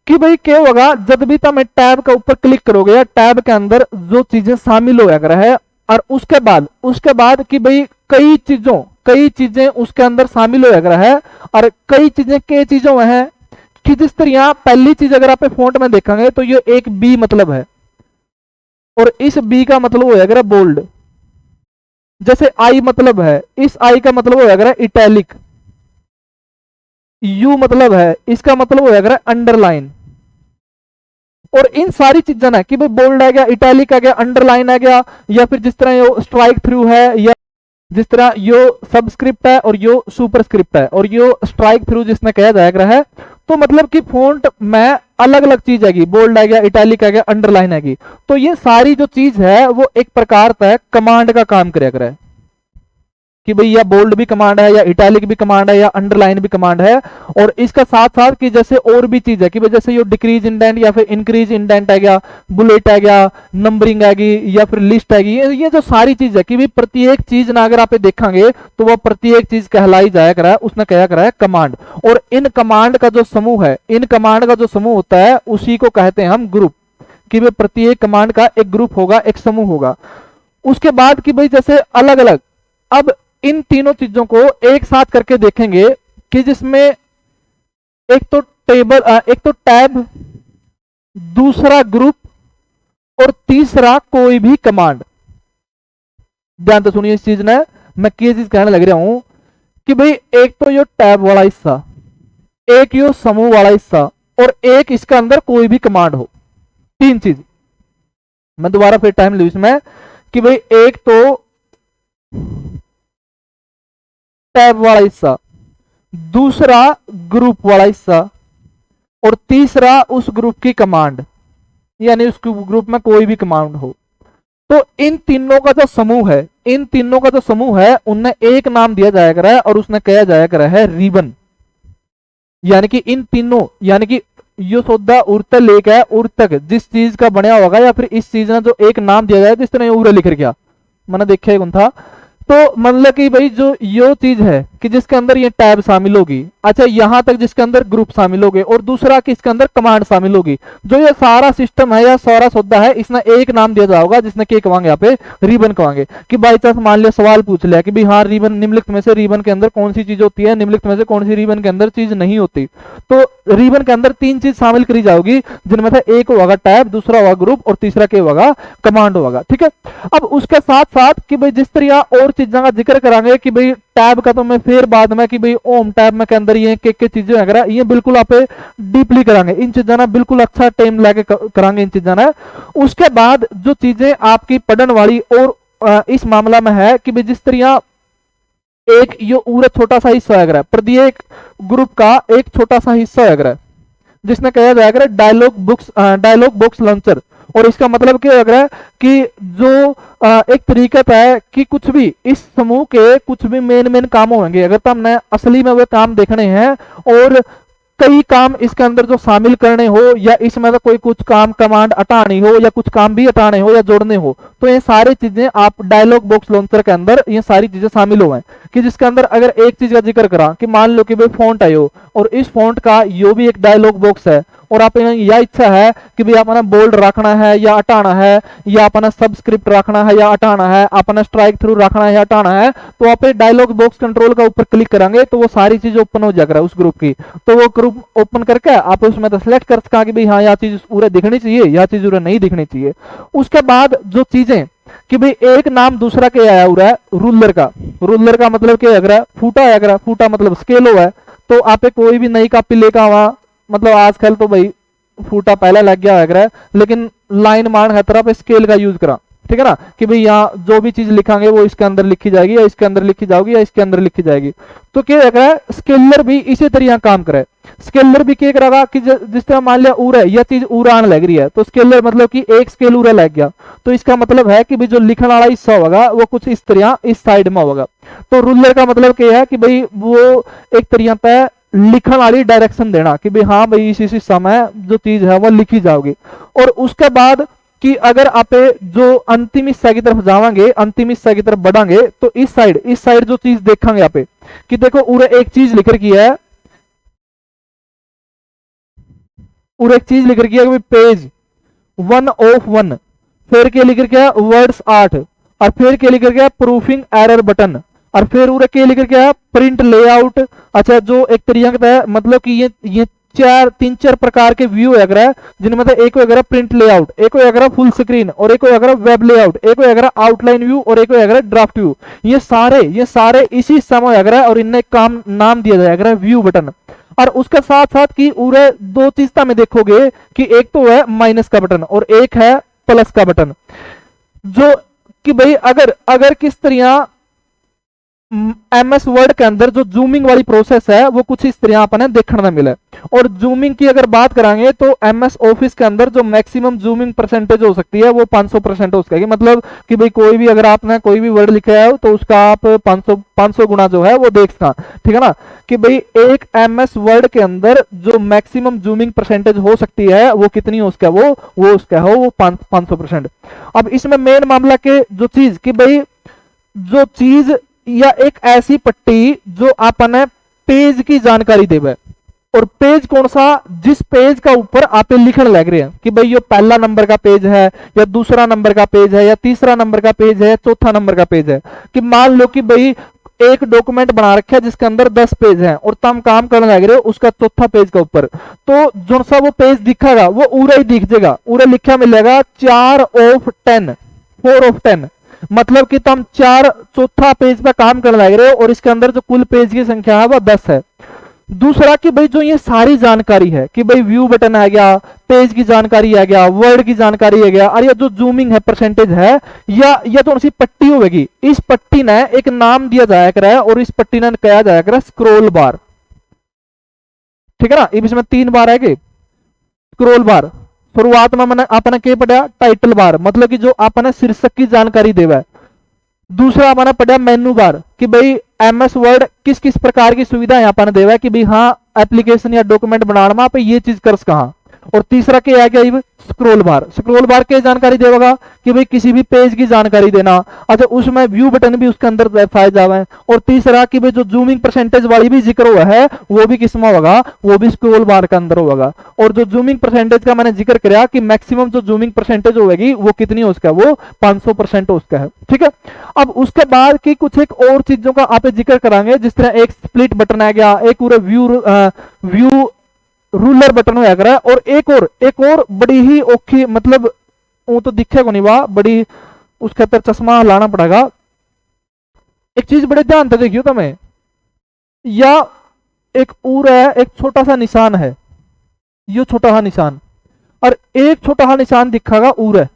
कि भाई क्या होगा जब भी तुम टैब के ऊपर क्लिक करोगे या टैब के अंदर जो चीजें शामिल हो जा है और उसके बाद कि भाई कई चीजें उसके अंदर शामिल हो जा है और कई चीजें कई चीजों में है कि जिस तरह पहली चीज अगर आप फॉन्ट में देखेंगे तो ये एक बी मतलब है और इस बी का मतलब हो जाएगा बोल्ड। जैसे आई मतलब है, इस आई का मतलब हो जाएगा इटैलिक। यू मतलब है, इसका मतलब हो जाएगा अंडरलाइन। और इन सारी चीजें ना कि भाई बोल्ड आ गया, इटैलिक आ गया, अंडरलाइन आ गया, या फिर जिस तरह ये स्ट्राइक थ्रू है, या जिस तरह यो सबस्क्रिप्ट है और यो सुपरस्क्रिप्ट है और यो स्ट्राइक थ्रू जिसने कहा जाएगा है। तो मतलब कि फॉन्ट में अलग अलग चीज आएगी, बोल्ड आ गया, इटैलिक आ गया, अंडरलाइन आएगी। तो ये सारी जो चीज है वो एक प्रकार तक कमांड का काम करेगा। कि भाई या बोल्ड भी कमांड है, या इटैलिक भी कमांड है, या अंडरलाइन भी कमांड है। और इसका साथ साथ कि जैसे और भी चीज है कि भाई जैसे ये डिक्रीज इंडेंट या फिर इंक्रीज इंडेंट है गया, बुलेट है गया, नंबरिंग आएगी या फिर लिस्ट आएगी, ये जो सारी चीज है कि भाई प्रत्येक चीज ना अगर आप देखेंगे तो वह प्रत्येक चीज कहलाई जाया करा है, उसने कहा करा है कमांड। और इन कमांड का जो समूह है, इन कमांड का जो समूह होता है उसी को कहते हैं हम ग्रुप, कि भाई प्रत्येक कमांड का एक ग्रुप होगा, एक समूह होगा। उसके बाद कि भाई जैसे अलग अलग, अब इन तीनों चीजों को एक साथ करके देखेंगे कि जिसमें एक तो टेबल, एक तो टैब, दूसरा ग्रुप, और तीसरा कोई भी कमांड। ध्यान से सुनिए इस चीज ने, मैं क्या चीज कहने लग रहा हूं कि भाई एक तो ये टैब वाला हिस्सा, एक ये समूह वाला हिस्सा, और एक इसके अंदर कोई भी कमांड हो। तीन चीज मैं दोबारा फिर टाइम लू इसमें कि भाई एक तो टैब वाला हिस्सा, दूसरा ग्रुप वाला हिस्सा, और तीसरा उस ग्रुप की कमांड, यानी उस ग्रुप में कोई भी कमांड हो। तो इन तीनों का जो समूह है, इन तीनों का जो समूह है उनने एक नाम दिया जाया करा है और उसने कहा जाया करा है रिबन। यानी कि इन तीनों, यानी कि यो सौदा उर्त लेक है, उर तक जिस चीज का बनया होगा या फिर इस चीज ने जो एक नाम दिया जाए, जिस तरह उरे लिख गया मैंने देखा कौन था। तो मतलब कि भाई जो यो चीज है कि जिसके अंदर ये टैब शामिल होगी, अच्छा यहां तक जिसके अंदर ग्रुप शामिल होगे, और दूसरा कि इसके अंदर कमांड शामिल होगी। जो ये सारा सिस्टम है या सारा सौदा है, इसने एक नाम दिया जाएगा जिसने क्या कहेंगे यहाँ पे रिबन कहेंगे। कि बाई चांस मान लिया सवाल पूछ लिया कि भाई हाँ रिबन, निम्नलिखित में से रिबन के अंदर कौन सी चीज होती है, निम्नलिखित में से कौन सी रिबन के अंदर चीज नहीं होती। तो रिबन के अंदर तीन चीज शामिल करी जाएगी, जिनमें से एक होगा टैब, दूसरा होगा ग्रुप, और तीसरा क्या होगा कमांड होगा। ठीक है, अब उसके साथ साथ कि भाई जिस तरह और चीजों का जिक्र करांगे कि भाई टैब का तो मैं फिर बाद में कि भाई होम टैब में के अंदर ये के चीजें वगैरह ये बिल्कुल आप डीपली करांगे, इन चीजों ना बिल्कुल अच्छा टाइम लेके करांगे इन चीजों ना। उसके बाद जो चीजें आपकी पढ़ने वाली और इस मामला में है कि भाई जिस तरह एक ये पूरा छोटा सा हिस्सा है प्रत्येक ग्रुप का एक छोटा सा हिस्सा है जिसने कहा जाएगा डायलॉग बॉक्स लॉन्चर। और इसका मतलब क्या लग रहा है कि जो एक तरीका है कि कुछ भी इस समूह के कुछ भी मेन काम होंगे, अगर तो हमने असली में वो काम देखने हैं और कई काम इसके अंदर जो शामिल करने हो, या इसमें तो कोई कुछ काम कमांड हटानी हो, या कुछ काम भी हटाने हो या जोड़ने हो, तो ये सारी चीजें आप डायलॉग बॉक्स लॉन्चर के अंदर ये सारी चीजें शामिल हो हैं। कि जिसके अंदर अगर एक चीज का जिक्र करा कि मान लो कि भाई फॉन्ट है यो, और इस फॉन्ट का यो भी एक डायलॉग बॉक्स है, और आप यह इच्छा है कि भाई अपना बोल्ड रखना है या हटाना है, या अपना सबस्क्रिप्ट रखना है या हटाना है, अपना स्ट्राइक थ्रू रखना है या हटाना है, तो आप डायलॉग बॉक्स कंट्रोल का ऊपर क्लिक करेंगे तो वो सारी चीज ओपन हो जाएगा उस ग्रुप की। तो वो ग्रुप ओपन करके आप उसमें तो सिलेक्ट कर सका कि भाई हाँ यह चीज पूरा दिखनी चाहिए, यह चीज पूरा नहीं दिखनी चाहिए। उसके बाद जो चीजें कि भाई एक नाम दूसरा क्या आया हुआ है रूलर का, रूलर का मतलब क्या है फूटा है, फूटा मतलब स्केल हुआ है। तो आप कोई भी नई कॉपी लेकर आवा, मतलब आजकल तो भाई फूटा पहले लग गया है, लेकिन लाइन मान खतरा पे स्केल का यूज करा, ठीक है ना, कि भाई यहाँ जो भी चीज लिखांगे वो इसके अंदर लिखी जाएगी, या इसके अंदर लिखी जाएगी, या इसके अंदर लिखी जाएगी। तो क्या है स्केलर भी इसी तरह काम करे। स्केलर भी क्या करेगा कि जिस तरह मान लिया उर है, यह चीज उरा आने लग रही है, तो स्केलर मतलब कि एक स्केल उरा लग गया, तो इसका मतलब है कि भाई जो लिखने वाला हिस्सा होगा वो कुछ इस तरह इस साइड में होगा। तो रूलर का मतलब क्या है कि भाई वो एक तरह पे लिखने वाली डायरेक्शन देना कि भाई हाँ भाई इसी समय जो चीज है वो लिखी जाओगी। और उसके बाद कि अगर आप जो अंतिम हिस्सा की तरफ जावांगे, अंतिम हिस्सा की तरफ बढ़ांगे, तो इस साइड जो चीज देखेंगे यहाँ पे कि देखो उरे एक चीज लिख रखी है, उरे एक चीज लिख रखी है पेज 1 ऑफ 1, फिर क्या लिख रखा है वर्ड्स 8, और फिर क्या लिख रखा है प्रूफिंग एरर बटन, और फिर उरे क्या लिख रखा है प्रिंट लेआउट। अच्छा जो एक तरीका का है मतलब कि ये तीन चार प्रकार के व्यू है जिनमें एक वगैरह प्रिंट लेआउट, एक वगैरह फुल स्क्रीन, और एक वगैरह वेब लेआउट, एक वगैरह आउटलाइन व्यू, और एक वगैरह ड्राफ्ट व्यू। ये सारे इसी समय वगैरह, और इन्हें काम नाम दिया जाएगा व्यू बटन। और उसके साथ साथ कि पूरे दो चीजता में देखोगे कि एक तो है माइनस का बटन और एक है प्लस का बटन, जो कि भाई अगर किस तरह एमएस वर्ड के अंदर जो जूमिंग वाली प्रोसेस है वो कुछ इस तरह अपने देखने में मिले। और जूमिंग की अगर बात करेंगे तो एमएस ऑफिस के अंदर जो मैक्सिमम जूमिंग परसेंटेज हो सकती है वो 500% हो सकती है। मतलब कि भाई कोई भी अगर आपने कोई भी वर्ड लिखा है तो उसका आप 500 गुना जो है वो देख सकता, ठीक है ना, कि भाई एक एमएस वर्ड के अंदर जो मैक्सिमम जूमिंग परसेंटेज हो सकती है वो कितनी हो उसका वो उसका हो वो 500%। अब इसमें मेन मामला के जो चीज कि भाई जो चीज या एक ऐसी पट्टी जो आपने पेज की जानकारी देवे, और पेज कौन सा, जिस पेज का ऊपर आप लिखने लग रहे हैं कि भाई ये पहला नंबर का पेज है या दूसरा नंबर का पेज है या तीसरा नंबर का पेज है, चौथा नंबर का पेज है। कि मान लो कि भाई एक डॉक्यूमेंट बना रखा है जिसके अंदर 10 पेज हैं और तुम काम करने लग रहे हो उसका चौथा पेज का ऊपर, तो जो सा वो पेज दिखेगा वो पूरा ही दिख जाएगा, पूरा लिखा मिलेगा 4/10, 4/10। मतलब कि तुम चौथा पेज पे काम करने लग रहे हो और इसके अंदर जो कुल पेज की संख्या है वह 10 है। दूसरा कि भाई जो ये सारी जानकारी है कि भाई व्यू बटन आ गया, पेज की जानकारी आ गया, वर्ड की जानकारी आ गया, और ये जो जूमिंग है परसेंटेज है या तो सी पट्टी होगी, इस पट्टी ने एक नाम दिया जाया करा है और इस पट्टी ने कहा जाया करा स्क्रोल बार, ठीक है ना। इसमें 3 बार है कि स्क्रोल बार। शुरुआत में मैंने आपने क्या पढ़ा, टाइटल बार, मतलब कि जो आपने शीर्षक की जानकारी देवा है। दूसरा हमारा पढ़ा मेनू बार कि भाई एमएस वर्ड किस किस प्रकार की सुविधा यहाँ पर देवा है कि भाई हाँ एप्लीकेशन या डॉक्यूमेंट बनाने में आप ये चीज कर कहा। और तीसरा क्या है क्या स्क्रोल बार, स्क्रोल बार क्या जानकारी देगा कि भाई किसी भी पेज की जानकारी देना। अच्छा उसमें व्यू बटन भी उसके अंदर पाए जावे। और तीसरा कि भाई जो जूमिंग परसेंटेज वाली भी जिक्र हुआ है वो भी किसमें होगा, वो भी स्क्रोल बार के अंदर होगा। और जो जूमिंग परसेंटेज का मैंने जिक्र किया कि मैक्सिमम जो जूमिंग परसेंटेज होगी वो कितनी हो उसका, वो 500% हो उसका है, ठीक है। अब उसके बाद की कुछ एक और चीजों का आप जिक्र करांगे, जिस तरह एक स्प्लिट बटन आ गया, एक पूरा व्यू रूलर बटन होया करा, और एक और बड़ी ही औखी, मतलब वो तो दिखे को नहीं वाह बड़ी, उसके अंदर चश्मा लाना पड़ेगा। एक चीज बड़े ध्यान से देखियो तुम्हें, या एक और है, एक छोटा सा निशान है, ये छोटा सा निशान, और एक छोटा सा निशान दिखागा उर है,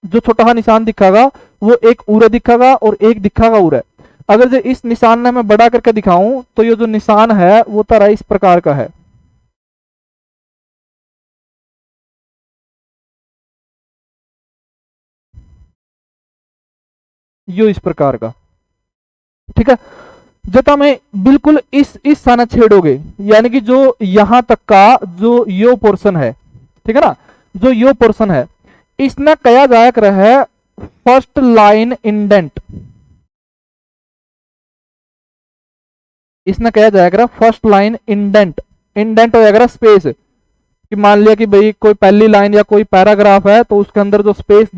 जो छोटा सा निशान दिखागा वो एक उरे दिखागा और एक दिखागा उरे। अगर जो इस निशान ने मैं बड़ा करके दिखाऊं तो ये जो निशान है वो तरह इस प्रकार का है, यो इस प्रकार का, ठीक है। जब हमें बिल्कुल इस साना छेड़ोगे, यानी कि जो यहां तक का जो यो पोर्शन है, ठीक है ना, जो यो पोर्शन है इसने कहा जाया कर है फर्स्ट लाइन इंडेंट, इसने कहा जाएगा फर्स्ट लाइन इंडेंट। इंडेंट हो जाएगा स्पेस, कि मान लिया कि भाई कोई पहली लाइन या कोई पैराग्राफ है तो उसके अंदर जो स्पेस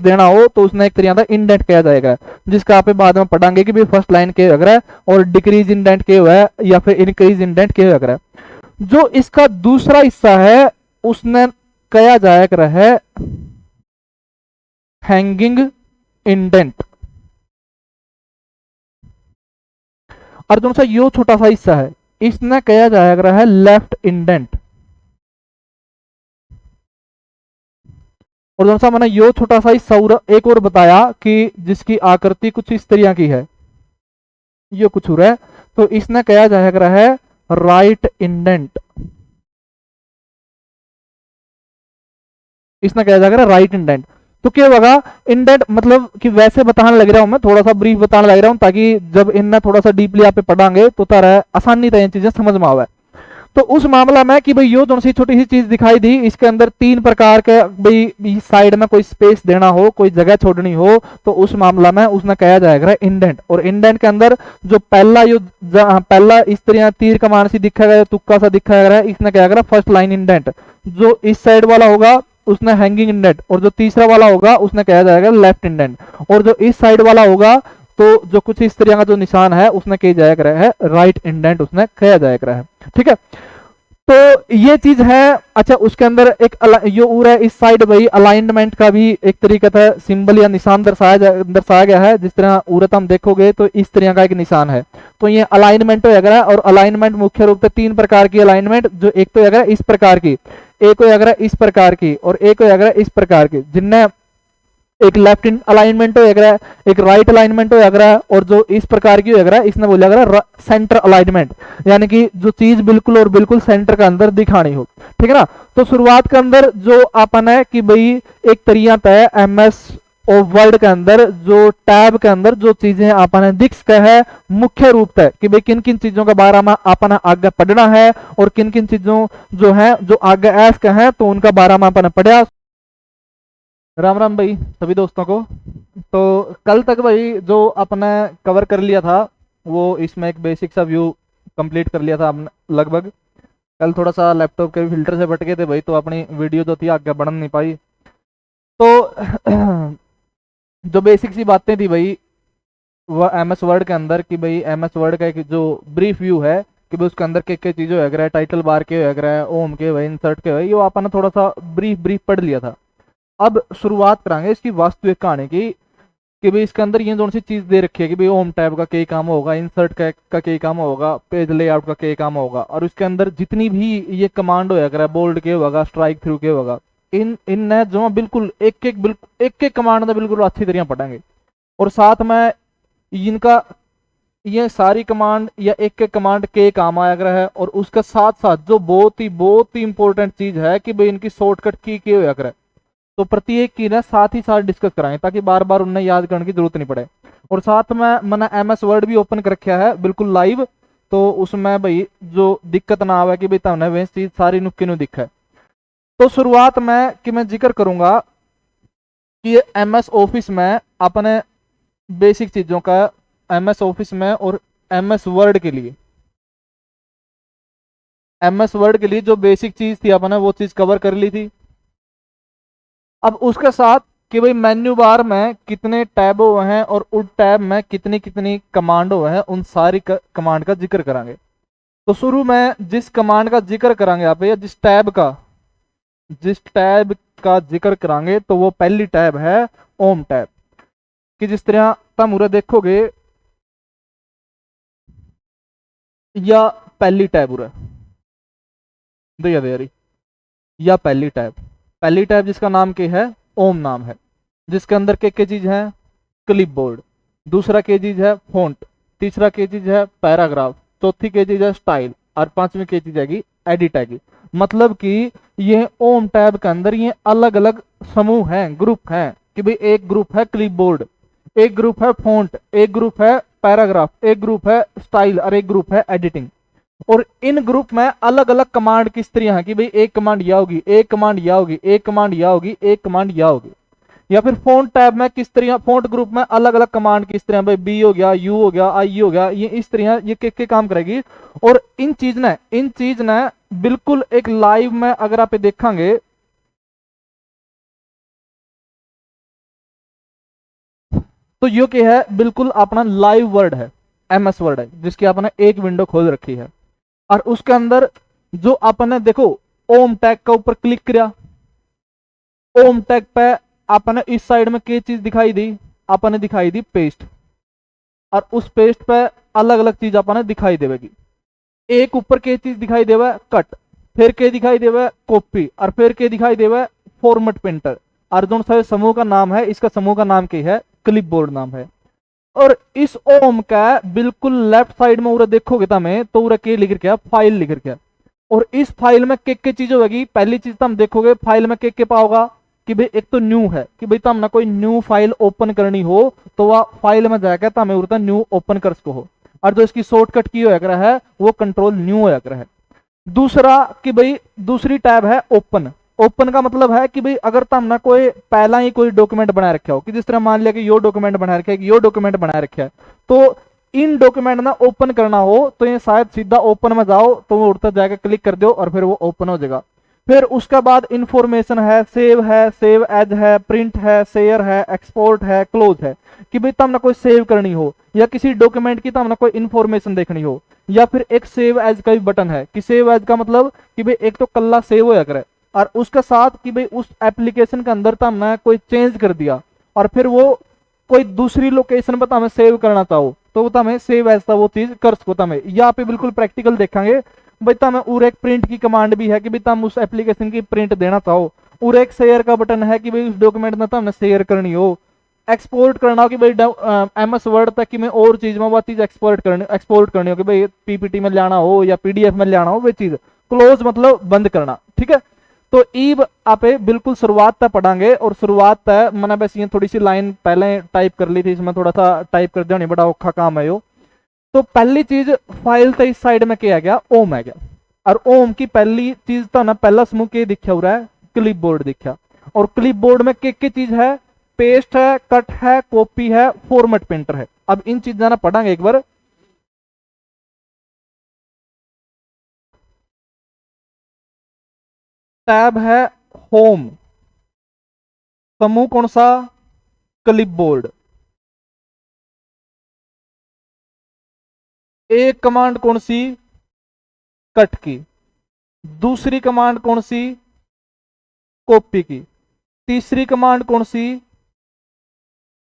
देना हो तो उसने एक तरीका का इंडेंट किया जाएगा, जिसका आप बाद में पढ़ाएंगे कि भाई फर्स्ट लाइन के अगर है और डिक्रीज इंडेंट के हुआ है या फिर इंक्रीज इंडेंट के अगर है। जो इसका दूसरा हिस्सा है उसने कहा जाएगा है हैंगिंग इंडेंट, और जो सा यो छोटा सा हिस्सा है इसने कहा जाएगा है लेफ्ट इंडेंट। और जो सा मैंने यो छोटा सा हिस्सा एक और बताया कि जिसकी आकृति कुछ इस तरह की है, ये कुछ हो रहा है, तो इसने कहा जाएगा है राइट इंडेंट, इसने कहा जाएगा राइट इंडेंट। तो क्या होगा, इंडेंट मतलब कि वैसे बताने लग रहा हूं मैं, थोड़ा सा ब्रीफ बताने लग रहा हूं ताकि जब इनने थोड़ा सा डीपली आप पढ़ांगे तो तारा आसानी तरह चीजें समझ में आवे। तो उस मामला में कि भाई यो जो सी छोटी सी चीज दिखाई दी, इसके अंदर 3 प्रकार के भाई साइड में कोई स्पेस देना हो, कोई जगह छोड़नी हो, तो उस मामला में उसने कहा जाएगा इंडेंट। और इंडेंट के अंदर जो पहला इस तरह तीर कमान सी दिखाएगा, तुक्का सा दिखाएगा, इसने कहा जाएगा फर्स्ट लाइन इंडेंट। जो इस साइड वाला होगा उसने हैंगिंग इंडेंट, और जो तीसरा वाला होगा उसने कहा जाएगा लेफ्ट इंडेंट, और जो इस साइड वाला होगा तो जो कुछ इस तरह का जो निशान है उसने कहा जाएगा है राइट इंडेंट, उसने कहा जाएगा है, ठीक है। तो ये चीज है। अच्छा उसके अंदर एक यो उर है इस साइड भाई अलाइनमेंट का भी एक तरीका था सिंबल या निशान दर्शाया गया है। जिस तरह उरत हम देखोगे तो इस तरह का एक निशान है, तो ये अलाइनमेंट होगा। और अलाइनमेंट मुख्य रूप से 3 प्रकार की अलाइनमेंट, जो एक तो होगा इस प्रकार की, एक होगा इस प्रकार की, और एक होगा इस प्रकार की, जिनने एक लेफ्ट अलाइनमेंट हो रहा है, एक राइट अलाइनमेंट हो रहा है, और जो इस प्रकार की हो रहा है इसने बोला गया सेंटर अलाइनमेंट, यानी कि जो चीज बिल्कुल और बिल्कुल सेंटर के अंदर दिखानी हो। ठीक है ना। तो शुरुआत के अंदर जो अपन है कि भाई एक तरीका है एमएस वर्ड के अंदर जो टैब के अंदर जो चीजें अपन दिख सके है मुख्य रूप है कि भाई किन किन चीजों के बारे में अपन आगे पढ़ना है, और किन किन चीजों जो है जो आगे ऐस के हैं तो उनका बारे में अपन पढ़ा। राम राम भाई सभी दोस्तों को। तो कल तक भाई जो अपने कवर कर लिया था वो इसमें एक बेसिक सा व्यू कंप्लीट कर लिया था आपने लगभग। कल थोड़ा सा लैपटॉप के फिल्टर से भटके थे भाई, तो अपनी वीडियो जो थी आगे बढ़ नहीं पाई। तो जो बेसिक सी बातें थी भाई वह एमएस वर्ड के अंदर कि भाई एमएस वर्ड का एक जो ब्रीफ व्यू है कि भाई उसके अंदर क्या चीज़ें हो रहा है, टाइटल बार के हो रहा है, ओम के भाई इंसर्ट के भाई, ये आपने थोड़ा सा ब्रीफ पढ़ लिया था। अब शुरुआत करांगे इसकी वास्तविक कहानी की कि भाई इसके अंदर ये दोनों सी चीज दे रखी है कि भाई होम टैब का क्या काम होगा, इंसर्ट का क्या काम होगा, पेज लेआउट का क्या काम होगा, और उसके अंदर जितनी भी ये कमांड होगा बोल्ड के होगा, स्ट्राइक थ्रू के होगा, इन जो बिल्कुल एक कमांड में बिल्कुल अच्छी तरह पढ़ेंगे। और साथ में इनका ये सारी कमांड या एक कमांड के काम आया कर है, और उसके साथ साथ जो बहुत ही इंपॉर्टेंट चीज है कि भाई इनकी शॉर्टकट की होया करे, तो प्रत्येक की ना साथ ही साथ डिस्कस कराएं ताकि बार बार उन्हें याद करने की जरूरत नहीं पड़े। और साथ में मैंने एमएस वर्ड भी ओपन कर रखा है बिल्कुल लाइव, तो उसमें भाई जो दिक्कत ना आवे कि भाई तुमने वह चीज सारी नुक्की नु दिखा है। तो शुरुआत में कि मैं जिक्र करूंगा कि एमएस ऑफिस में अपने बेसिक चीजों का एमएस ऑफिस में और एमएस वर्ड के लिए जो बेसिक चीज थी अपने वो चीज कवर कर ली थी। अब उसके साथ कि भाई मेन्यू बार में कितने टैब हुए हैं और उन टैब में कितनी कितनी कमांड हुए हैं, उन सारी कमांड का जिक्र करांगे। तो शुरू में जिस कमांड का जिक्र करांगे आप या जिस टैब का जिक्र करांगे तो वो पहली टैब है ओम टैब। कि जिस तरह तुम उरे देखोगे या पहली टैब उरे दे या पहली टैब जिसका नाम क्या है ओम नाम है, जिसके अंदर क्या चीज है क्लिपबोर्ड, दूसरा क्या चीज है फॉन्ट, तीसरा क्या चीज है पैराग्राफ, चौथी क्या चीज है स्टाइल, और पांचवी क्या चीज है एडिट है। मतलब कि ये ओम टैब के अंदर ये अलग अलग समूह हैं, ग्रुप हैं कि भाई एक ग्रुप है क्लिपबोर्ड, एक ग्रुप है फॉन्ट, एक ग्रुप है पैराग्राफ, एक ग्रुप है स्टाइल और एक ग्रुप है एडिटिंग। और इन ग्रुप में अलग अलग कमांड किस तरह है कि भाई एक कमांड या होगी, एक कमांड या होगी, एक कमांड या होगी, एक कमांड या होगी। या फिर फॉन्ट टैब में किस तरह फॉन्ट ग्रुप में अलग अलग कमांड किस तरह भाई बी हो गया, यू हो गया, आई हो गया, ये इस तरह ये के काम करेगी। और इन चीज ने बिल्कुल एक लाइव में अगर आप देखेंगे तो ये क्या है बिल्कुल अपना लाइव वर्ड है, एमएस वर्ड है जिसकी आपने एक विंडो खोल रखी है। और उसके अंदर जो आपने देखो ओम टैग का ऊपर क्लिक किया, ओम टैग पे आपने इस साइड में क्या चीज दिखाई दी, आपने दिखाई दी पेस्ट, और उस पेस्ट पे अलग अलग चीज आपने दिखाई देगी। एक ऊपर क्या चीज दिखाई देवा कट, फिर क्या दिखाई देवा कॉपी, और फिर क्या दिखाई देवा फॉर्मेट प्रिंटर। और दोनों सारे समूह का नाम है, इसका समूह का नाम क्या है क्लिपबोर्ड नाम है। और इस ओम का बिल्कुल लेफ्ट साइड में उरा देखोगे तमें तो उरा के लिख रखा फाइल लिख रखा। और इस फाइल में के चीज होगी, पहली चीज तुम देखोगे फाइल में के पाओगा कि भाई एक तो न्यू है कि भाई तुम ना कोई न्यू फाइल ओपन करनी हो तो वह फाइल में जाकर तमें उड़ता न्यू ओपन कर सको हो। और जो इसकी शॉर्टकट की होया है वो कंट्रोल न्यू होया है। दूसरा कि भाई दूसरी टैब है ओपन। ओपन का मतलब है कि भाई अगर तुमने कोई पहला ही कोई डॉक्यूमेंट बना रखा हो कि जिस तरह मान लिया कि यो डॉक्यूमेंट बना रखा है कि यो डॉक्यूमेंट बना रखा है, तो इन डॉक्यूमेंट ना ओपन करना हो तो ये शायद सीधा ओपन में जाओ तो वो उड़ता जाकर क्लिक कर दो और फिर वो ओपन हो जाएगा। फिर उसके बाद इंफॉर्मेशन है, सेव एज है, प्रिंट है, शेयर है, एक्सपोर्ट है, क्लोज है कि भाई तुमने कोई सेव करनी हो या किसी डॉक्यूमेंट की तुमने कोई इंफॉर्मेशन देखनी हो। या फिर एक सेव एज का भी बटन है कि सेव एज का मतलब कि भाई एक तो कल्ला सेव होया करे और उसके साथ कि भाई उस एप्लीकेशन के अंदर तुमने कोई चेंज कर दिया और फिर वो कोई दूसरी लोकेशन पर तुम्हें सेव करना चाहो तो तुम्हें सेव एज वो चीज कर सको। तुम्हें यहाँ पे बिल्कुल प्रैक्टिकल देखेंगे भाई तुम्हें और एक प्रिंट की कमांड भी है कि भाई तुम उस एप्लीकेशन की प्रिंट देना चाहो और एक शेयर का बटन है कि भाई उस डॉक्यूमेंट में तो हमने शेयर करनी हो, एक्सपोर्ट करना हो कि भाई MS वर्ड तक कि मैं और चीज में वो चीज एक्सपोर्ट करनी हो कि भाई PPT में लाना हो या PDF में लाना हो, वो चीज क्लोज मतलब बंद करना। ठीक है, तो ईब आप बिल्कुल शुरुआत तक पढ़ांगे और शुरुआत तक मैंने बस ये थोड़ी सी लाइन पहले टाइप कर ली थी, इसमें थोड़ा सा टाइप कर दिया, नहीं बड़ा औखा काम है यो। तो पहली चीज फाइल तो इस साइड में क्या गया, ओम है गया, और ओम की पहली चीज तो ना पहला समूह के दिखा हो रहा है, क्लिप बोर्ड दिखा, और क्लिप बोर्ड में क्या चीज है, पेस्ट है, कट है, कॉपी है, फॉर्मेट पेंटर है। अब इन चीजें ना पढ़ांगे एक बार। टैब है होम, समूह कौन सा, क्लिप बोर्ड। एक कमांड कौन सी, कट की, दूसरी कमांड कौन सी, कॉपी की, तीसरी कमांड कौन सी,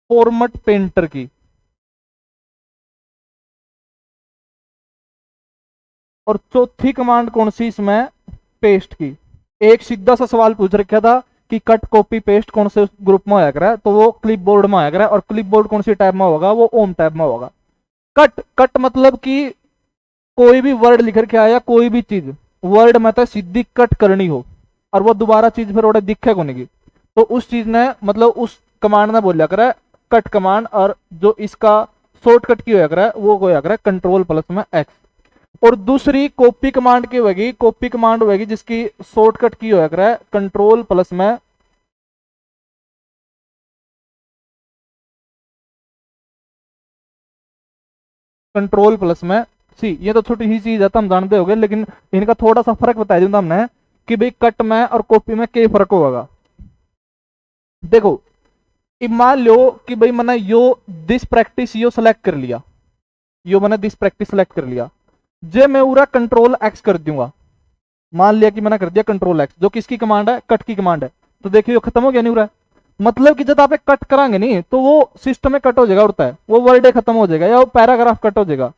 फॉर्मेट पेंटर की, और चौथी कमांड कौन सी इसमें, पेस्ट की। एक सीधा सा सवाल पूछ रखा था कि कट कॉपी पेस्ट कौन से ग्रुप में आया करा, तो वो क्लिप बोर्ड में आया करा, और क्लिप बोर्ड कौन सी टैब में होगा, वो ओम टैब में होगा। कट, कट मतलब कि कोई भी वर्ड लिख के आया, कोई भी चीज वर्ड में तो सीधी कट करनी हो और वो दोबारा चीज फिर वो दिखे को नहीं, तो उस चीज ने मतलब उस कमांड ने बोलिया करा कट कमांड, और जो इसका शॉर्टकट की होया करा वो होया करा कंट्रोल प्लस में X। और दूसरी कॉपी कमांड की होगी, कॉपी कमांड होगी जिसकी शॉर्टकट की होया करा कंट्रोल प्लस में कंट्रोल प्लस में सी। ये तो छोटी ही चीज है तो हम जानते हो गए, लेकिन इनका थोड़ा सा फर्क बता दूं हमने कि भाई कट में और कॉपी में क्या फर्क होगा। देखो, अब मान लो कि भाई मैंने यो दिस प्रैक्टिस यो सेलेक्ट कर लिया, यो मैंने दिस प्रैक्टिस सेलेक्ट कर लिया, जे मैं पूरा कंट्रोल X कर दूंगा, मान लिया कि मैंने कर दिया कंट्रोल X, जो किसकी कमांड है, कट की कमांड है, तो देखिए खत्म हो गया नहीं हो रहा है। मतलब कि जब आप कट करांगे नहीं तो वो सिस्टम में कट हो जाएगा, उड़ता है वो वर्ड खत्म हो जाएगा या वो पैराग्राफ कट हो जाएगा,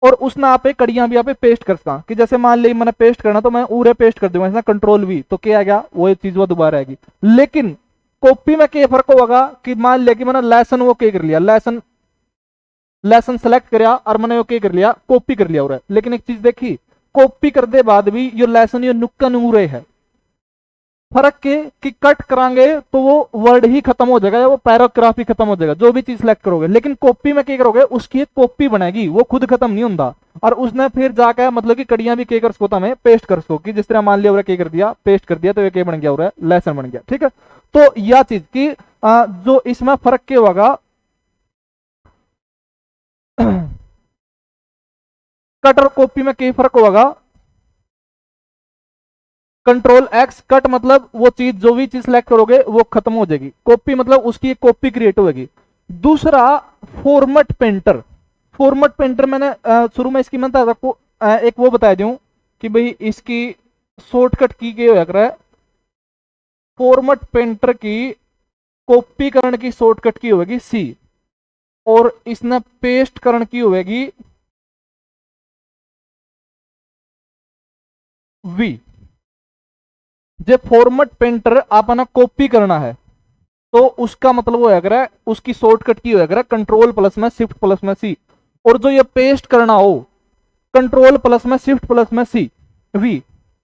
और उसने आप कड़ियां भी आप पेस्ट कर सकता कि जैसे मान ली मैंने पेस्ट करना तो मैं पूरे पेस्ट कर दूंगा कंट्रोल V, तो क्या आ गया वो चीज वो दोबारा आएगी। लेकिन कॉपी में क्या फर्क होगा कि मान लिया कि मैंने लेसन वो क्या कर लिया, लेसन लेसन सेलेक्ट कराया और मैंने वो क्या कर लिया, कॉपी कर लिया, लेकिन एक चीज देखी, कॉपी करने बाद भी यो लेसन यो नुक्का नूरे है, फर्क के कि कट करांगे तो वो वर्ड ही खत्म हो जाएगा या वो पैराग्राफ ही खत्म हो जाएगा जो भी चीज सिलेक्ट करोगे, लेकिन कॉपी में क्या करोगे, उसकी एक कॉपी बनेगी, वो खुद खत्म नहीं होता, और उसने फिर जाकर मतलब कि कड़ियां भी क्या कर सको हमें पेस्ट कर सको, कि जिस तरह मान लिया क्या कर दिया, पेस्ट कर दिया, तो ये क्या बन गया, लेसन बन गया। ठीक है, तो यह चीज की जो इसमें फर्क क्या होगा, कट और कॉपी में क्या फर्क होगा, कंट्रोल X, कट मतलब वो चीज जो भी चीज सिलेक्ट करोगे वो खत्म हो जाएगी, कॉपी मतलब उसकी एक कॉपी क्रिएट होगी। दूसरा फॉर्मेट पेंटर, फॉर्मेट पेंटर मैंने शुरू में इसकी मैं आपको एक वो बता दूं कि भाई इसकी शॉर्टकट की क्या होया है, फॉर्मेट पेंटर की कॉपी करने की शॉर्टकट की होगी C, और इसने पेस्ट करने की होगी V। जो फॉर्मेट पेंटर आपने कॉपी करना है तो उसका मतलब होया उसकी शॉर्टकट की होया कंट्रोल प्लस में शिफ्ट प्लस में C, और जो ये पेस्ट करना हो कंट्रोल प्लस में शिफ्ट प्लस में C V,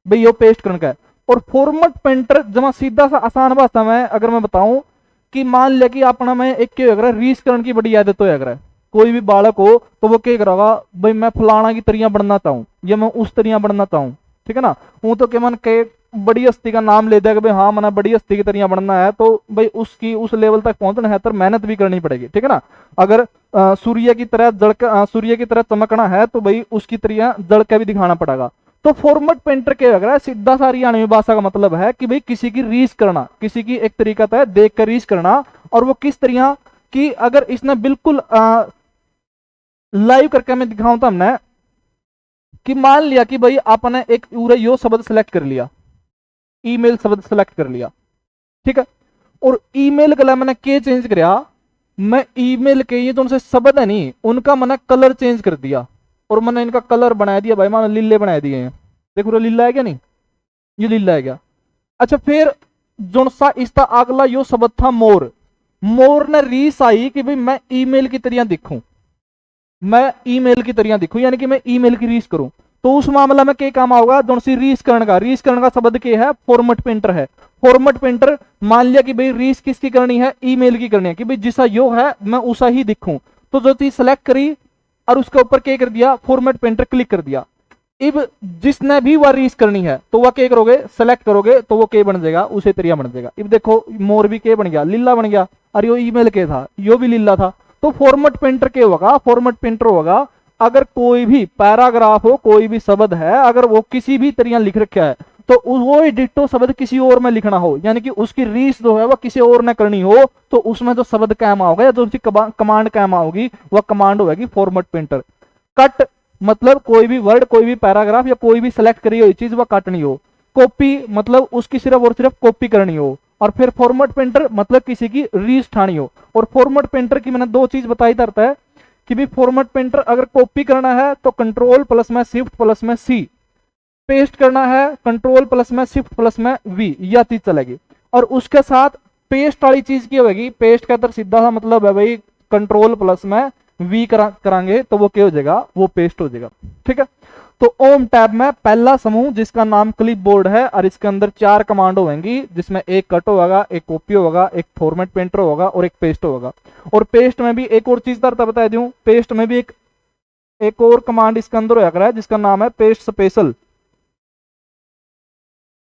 भाई ये पेस्ट करने का है। और फॉर्मेट पेंटर जमा सीधा सा आसान भाषा में अगर मैं बताऊं कि मान लिया कि अपना मैं एक क्या होगा रीस करने की बड़ी आदत होया, कोई भी बालक हो तो वो क्या करेगा, भाई मैं फलाना की तरिया बनना चाहूं या मैं उस तरिया बनना चाहूं, ठीक है ना, वो तो क्या मन के बड़ी हस्ती का नाम ले दिया कि भाई हाँ मैंने बड़ी हस्ती की तरह बनना है, तो भाई उसकी उस लेवल तक पहुंचना है तो मेहनत भी करनी पड़ेगी, ठीक है ना। अगर सूर्य की तरह सूर्य की तरह चमकना है तो भाई उसकी तरह जड़ के भी दिखाना पड़ेगा। तो फॉर्मेट पेंटर क्या लग रहा है, सीधा सा हरियाणवी भाषा का मतलब है कि भाई किसी की रीस करना, किसी की एक तरीका है देख कर रीस करना, और वो किस तरह की, अगर इसने बिल्कुल लाइव करके मैं दिखाऊं तो हमने कि मान लिया कि भाई आपने एक पूरा यो शब्द सेलेक्ट कर लिया, ईमेल शब्द सेलेक्ट कर लिया, ठीक है, और ईमेल का मैंने क्या चेंज कराया, मैं ईमेल के ये तो उनसे शब्द है नहीं उनका मैंने कलर चेंज कर दिया, और मैंने इनका कलर बना दिया, भाई मैंने लीले बना दिए हैं, देखो लीला है क्या, नहीं ये लीला है क्या। अच्छा फिर जुनसा इसका अगला यो शब्द था मोर। मोर ने रीस आई कि भाई मैं ईमेल की तरह दिखूं, मैं ईमेल की तरह दिखूं, यानी कि मैं ईमेल की रीस करूं। तो उस मामला में क्या काम आओगा, जुनसी रीस करण का, रीस करण का शब्द क्या है, फॉर्मेट पेंटर है। फॉर्मेट पेंटर मान लिया कि भाई रीस किसकी करनी है, ईमेल की करनी है, कि भाई जिसा यो है मैं उसा ही दिखूं। तो जो चीज सेलेक्ट करी और उसके ऊपर क्या कर दिया, फॉर्मेट पेंटर क्लिक कर दिया। अब जिसने भी वह रीस करनी है तो वह क्या करोगे, सेलेक्ट करोगे तो वो क्या बन जाएगा, उसे तरिया बन जाएगा। अब देखो मोर भी क्या बन गया, लीला बन गया, और यो ईमेल के था, यो भी लीला था। तो फॉर्मेट पेंटर क्या होगा, फॉर्मेट पेंटर होगा अगर कोई भी पैराग्राफ हो, कोई भी शब्द है, अगर वो किसी भी तरिया लिख रखा है तो वो डिट्टो शब्द किसी और में लिखना हो, यानी कि उसकी रीस जो है वह किसी और ने करनी हो, तो उसमें जो शब्द काम आओगे या जो उसकी कमांड काम आओगी वह कमांड होगी फॉर्मेट पेंटर। कट मतलब कोई भी वर्ड, कोई भी पैराग्राफ या कोई भी सिलेक्ट करी हुई चीज वह काटनी हो। कॉपी मतलब उसकी सिर्फ और सिर्फ कॉपी करनी हो। और फिर फॉर्मेट पेंटर मतलब किसी की रीस ठानी हो। और फॉर्मेट पेंटर की मैंने दो चीज बताई था कि भी फॉर्मेट पेंटर अगर कॉपी करना है तो कंट्रोल प्लस में शिफ्ट प्लस में सी, पेस्ट करना है कंट्रोल प्लस में शिफ्ट प्लस में वी, यह चीज चलेगी। और उसके साथ पेस्ट वाली चीज की होगी, पेस्ट का तो सीधा सा मतलब है भाई कंट्रोल प्लस में वी करांगे तो वो क्या हो जाएगा, वो पेस्ट हो जाएगा। ठीक है, तो ओम टैब में पहला समूह जिसका नाम क्लिप बोर्ड है, और इसके अंदर 4 कमांड होंगी, जिसमें एक कट होगा, एक कॉपी होगा, एक फॉर्मेट पेंटर होगा और एक पेस्ट होगा। और पेस्ट में भी एक और चीज बता दूं, पेस्ट में भी एक और कमांड इसके अंदर होया है जिसका नाम है पेस्ट स्पेशल।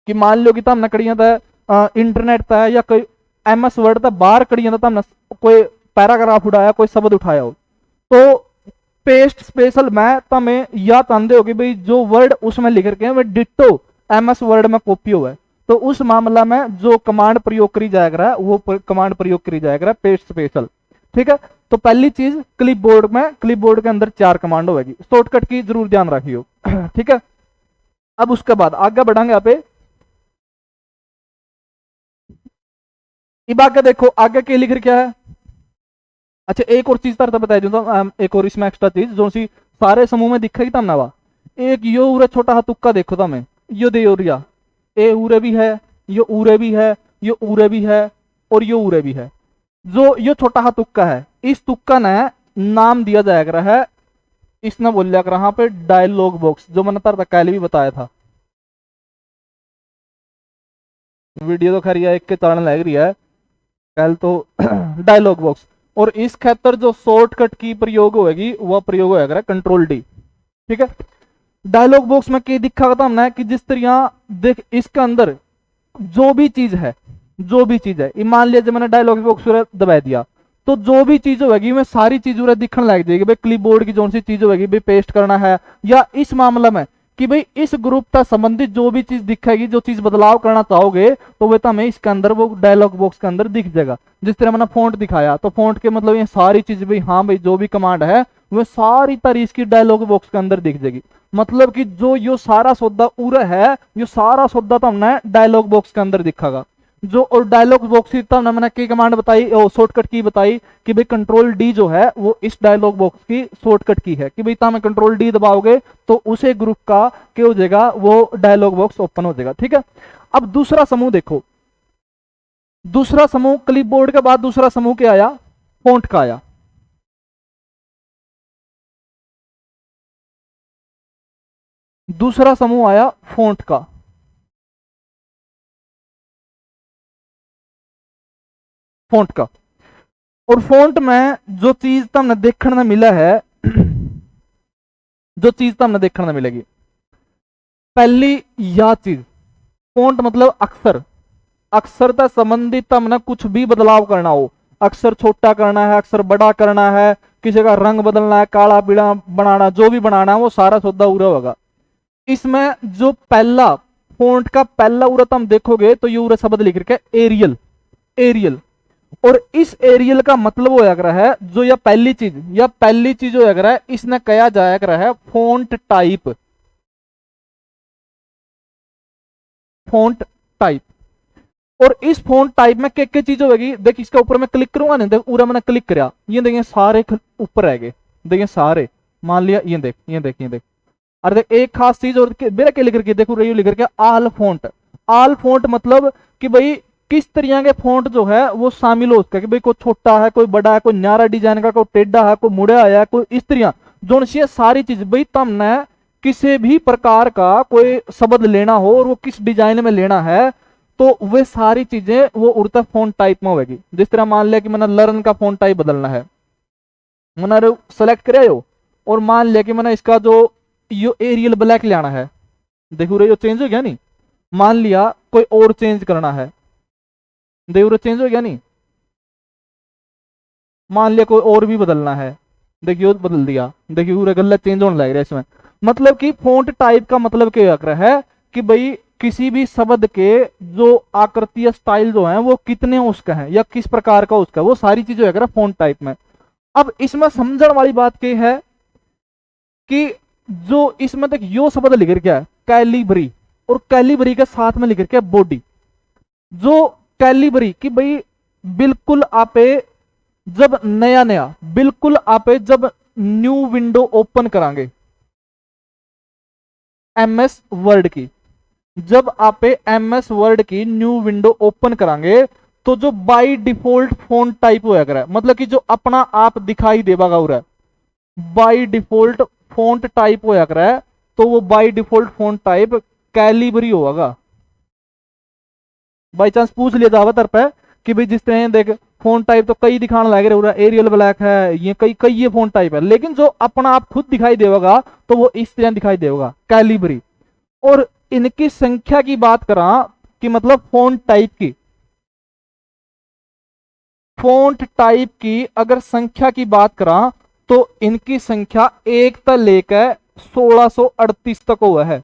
कि मान लो कि तुमने कड़ियां था इंटरनेट था या कोई MS वर्ड था बाहर कड़ियां था, तुमने कोई पैराग्राफ उठाया, कोई शब्द उठाया हो, तो पेस्ट स्पेशल में तुम्हें याद आंदे हो कि भाई जो वर्ड उसमें लिख रखे हैं वो डिट्टो MS वर्ड में कॉपी हुआ है, तो उस मामला में जो कमांड प्रयोग करी जाएगा वो कमांड प्रयोग करी जाएगा पेस्ट स्पेशल। ठीक है, तो पहली चीज क्लिपबोर्ड में, क्लिपबोर्ड के अंदर 4 कमांड होगी, शॉर्टकट की जरूर ध्यान रखियो। ठीक है, अब उसके बाद आगे बढ़ांगे यहाँ पे। अब आगे देखो आगे क्या लिख क्या है। अच्छा एक और चीज तरह बता दूं, एक और इसमें एक्स्ट्रा चीज जो सी सारे समूह में दिखेगी तब ना, एक यो उरे छोटा हाथ तुक्का देखो तमें, यो दे ओरिया ए उरे भी है, यो उरे भी है, यो उरे भी है और यो उरे भी है। जो यो छोटा हाथ तुक्का है, इस तुक्का ने नाम दिया जाएगा है, इसने बोल लिया कर यहाँ पे डायलॉग बॉक्स, जो मैंने तरह कल भी बताया था। वीडियो तो खैर एक के चढ़ने लग रही है कल तो। डायलॉग बॉक्स, और इस खातर जो शॉर्टकट की प्रयोग होगी वह प्रयोग होगा कंट्रोल डी। ठीक है, डायलॉग बॉक्स में क्या दिखा था हमने कि जिस तरह देख इसके अंदर जो भी चीज है, जो भी चीज है, मान लिया जब मैंने डायलॉग बॉक्स दबा दिया तो जो भी चीज होगी मैं सारी चीज दिखने लग जाएगी। भाई क्लिपबोर्ड की जो सी चीज होगी भाई पेस्ट करना है, या इस मामला में कि भाई इस ग्रुप का संबंधित जो भी चीज दिखेगी, जो चीज बदलाव करना चाहोगे तो वह हमें इसके अंदर वो डायलॉग बॉक्स के अंदर दिख जाएगा। जिस तरह मैंने फॉन्ट दिखाया तो फॉन्ट के मतलब ये सारी चीज भाई, हाँ भाई जो भी कमांड है वह सारी तरह इसकी डायलॉग बॉक्स के अंदर दिख जाएगी। मतलब कि जो यो सारा सौदा उरा है, यो सारा सौदा तो हमने डायलॉग बॉक्स के अंदर दिखागा। जो और डायलॉग बॉक्स ही तब मैंने की कमांड बताई, शॉर्टकट की बताई कि भाई कंट्रोल डी जो है वो इस डायलॉग बॉक्स की शॉर्टकट की है, कि भाई तब कंट्रोल डी दबाओगे तो उसे ग्रुप का क्या हो जाएगा, वो डायलॉग बॉक्स ओपन हो जाएगा। ठीक है, अब दूसरा समूह देखो, दूसरा समूह क्लिपबोर्ड के बाद दूसरा समूह क्या आया, फॉन्ट का आया। दूसरा समूह आया फॉन्ट का। फॉन्ट का, और फॉन्ट में जो चीज तुमने देखने मिला है, जो चीज तुमने देखने मिलेगी, पहली यह चीज, फॉन्ट मतलब अक्षर, अक्षर से संबंधित हमने कुछ भी बदलाव करना हो, अक्षर छोटा करना है, अक्षर बड़ा करना है, किसी का रंग बदलना है, काला पीला बनाना, जो भी बनाना है वो सारा सौदा उरा होगा। इसमें जो पहला फॉन्ट का पहला उरा तुम देखोगे तो ये उरा शब्द लिख रखा है एरियल, एरियल। और इस एरियल का मतलब होया कर है जो यह पहली चीज, या पहली चीज होया कर है, इसने कहा जाया कर है फॉन्ट टाइप, फॉन्ट टाइप। और इस फॉन्ट टाइप में क्या क्या चीज होगी, देख इसके ऊपर मैं क्लिक करूंगा ना, देख पूरा मैंने क्लिक करा, ये देखिए सारे ऊपर रह गए, देखिए सारे, मान लिया ये देख, ये देख, ये देख। और देख एक खास चीज और मेरा क्या लिख रखी है, देखो रही लिख रखी है आल फॉन्ट। आल फॉन्ट मतलब कि भाई किस तरह के फॉन्ट जो है वो शामिल हो उसका कि भाई कोई छोटा है, कोई बड़ा है, कोई न्यारा डिजाइन का, कोई टेढ़ा है, कोई मुड़ा है, कोई इस तरह जो सारी चीज भाई तमने किसी भी प्रकार का कोई शब्द लेना हो और वो किस डिजाइन में लेना है तो वे सारी चीजें वो उड़ता फॉन्ट टाइप में होगी। जिस तरह मान लिया कि मैंने लर्न का फॉन्ट टाइप बदलना है, मैंने सेलेक्ट करे हो और मान लिया कि मैंने इसका जो यो एरियल ब्लैक लेना है, देखो रे यो चेंज हो गया नहीं। मान लिया कोई और चेंज करना है, देखो रे चेंज हो गया नहीं। मान लिया कोई और भी बदलना है, देखियो बदल दिया, देखियो पूरा गलत चेंज होने लग रहा है इसमें। मतलब कि फॉन्ट टाइप का मतलब क्या रहा है कि भाई किसी भी शब्द के जो आकृति या स्टाइल जो है वो कितने उसका है या किस प्रकार का उसका है, वो सारी चीजें है फॉन्ट टाइप में। अब इसमें समझण वाली बात क्या है कि जो इसमें तक यो शब्द लिख रखा है कैलिबरी, और कैलिबरी के साथ में लिख रखा है बॉडी। जो कैलिबरी कि भाई बिल्कुल आपे जब नया नया बिल्कुल आपे जब न्यू विंडो ओपन करांगे एमएस वर्ड की, जब आप एमएस वर्ड की न्यू विंडो ओपन करांगे तो जो बाय डिफॉल्ट फॉन्ट टाइप होया करे, मतलब कि जो अपना आप दिखाई देगा उरा बाय डिफॉल्ट फॉन्ट टाइप होया करे, तो वो by default font type Calibri होगा। बाई चांस पूछ लिया जावा तर पे कि भाई जिस तरह देख फोन टाइप तो कई दिखाने लगे रहे, एरियल ब्लैक है, ये कई कई ये फोन टाइप है, लेकिन जो अपना आप खुद दिखाई देगा तो वो इस तरह दिखाई देगा कैलिबरी। और इनकी संख्या की बात करा कि मतलब फोन्ट टाइप की अगर संख्या की बात करा तो इनकी संख्या एक तक लेकर 1638 तक हुआ है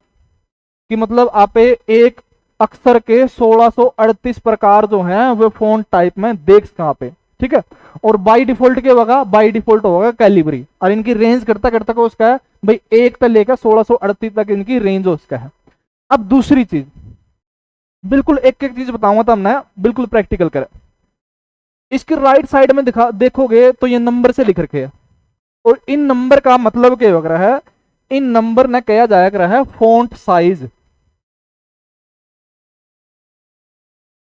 कि मतलब आप एक अक्षर के 1638 प्रकार जो हैं वो फोन टाइप में देख कहां पे, ठीक है। और बाय डिफॉल्ट क्या होगा, बाय डिफॉल्ट होगा कैलिबरी, और इनकी रेंज करता करता को उसका है भाई एक तक लेकर 1638 तक इनकी रेंज उसका है। अब दूसरी चीज बिल्कुल एक एक चीज बताऊंगा तो हमने बिल्कुल प्रैक्टिकल करें। इसके राइट साइड में दिखा देखोगे तो ये नंबर से लिख रखे हैं, और इन नंबर का मतलब क्या हो रहा है, इन नंबर ने कहा जाया रहा है font size.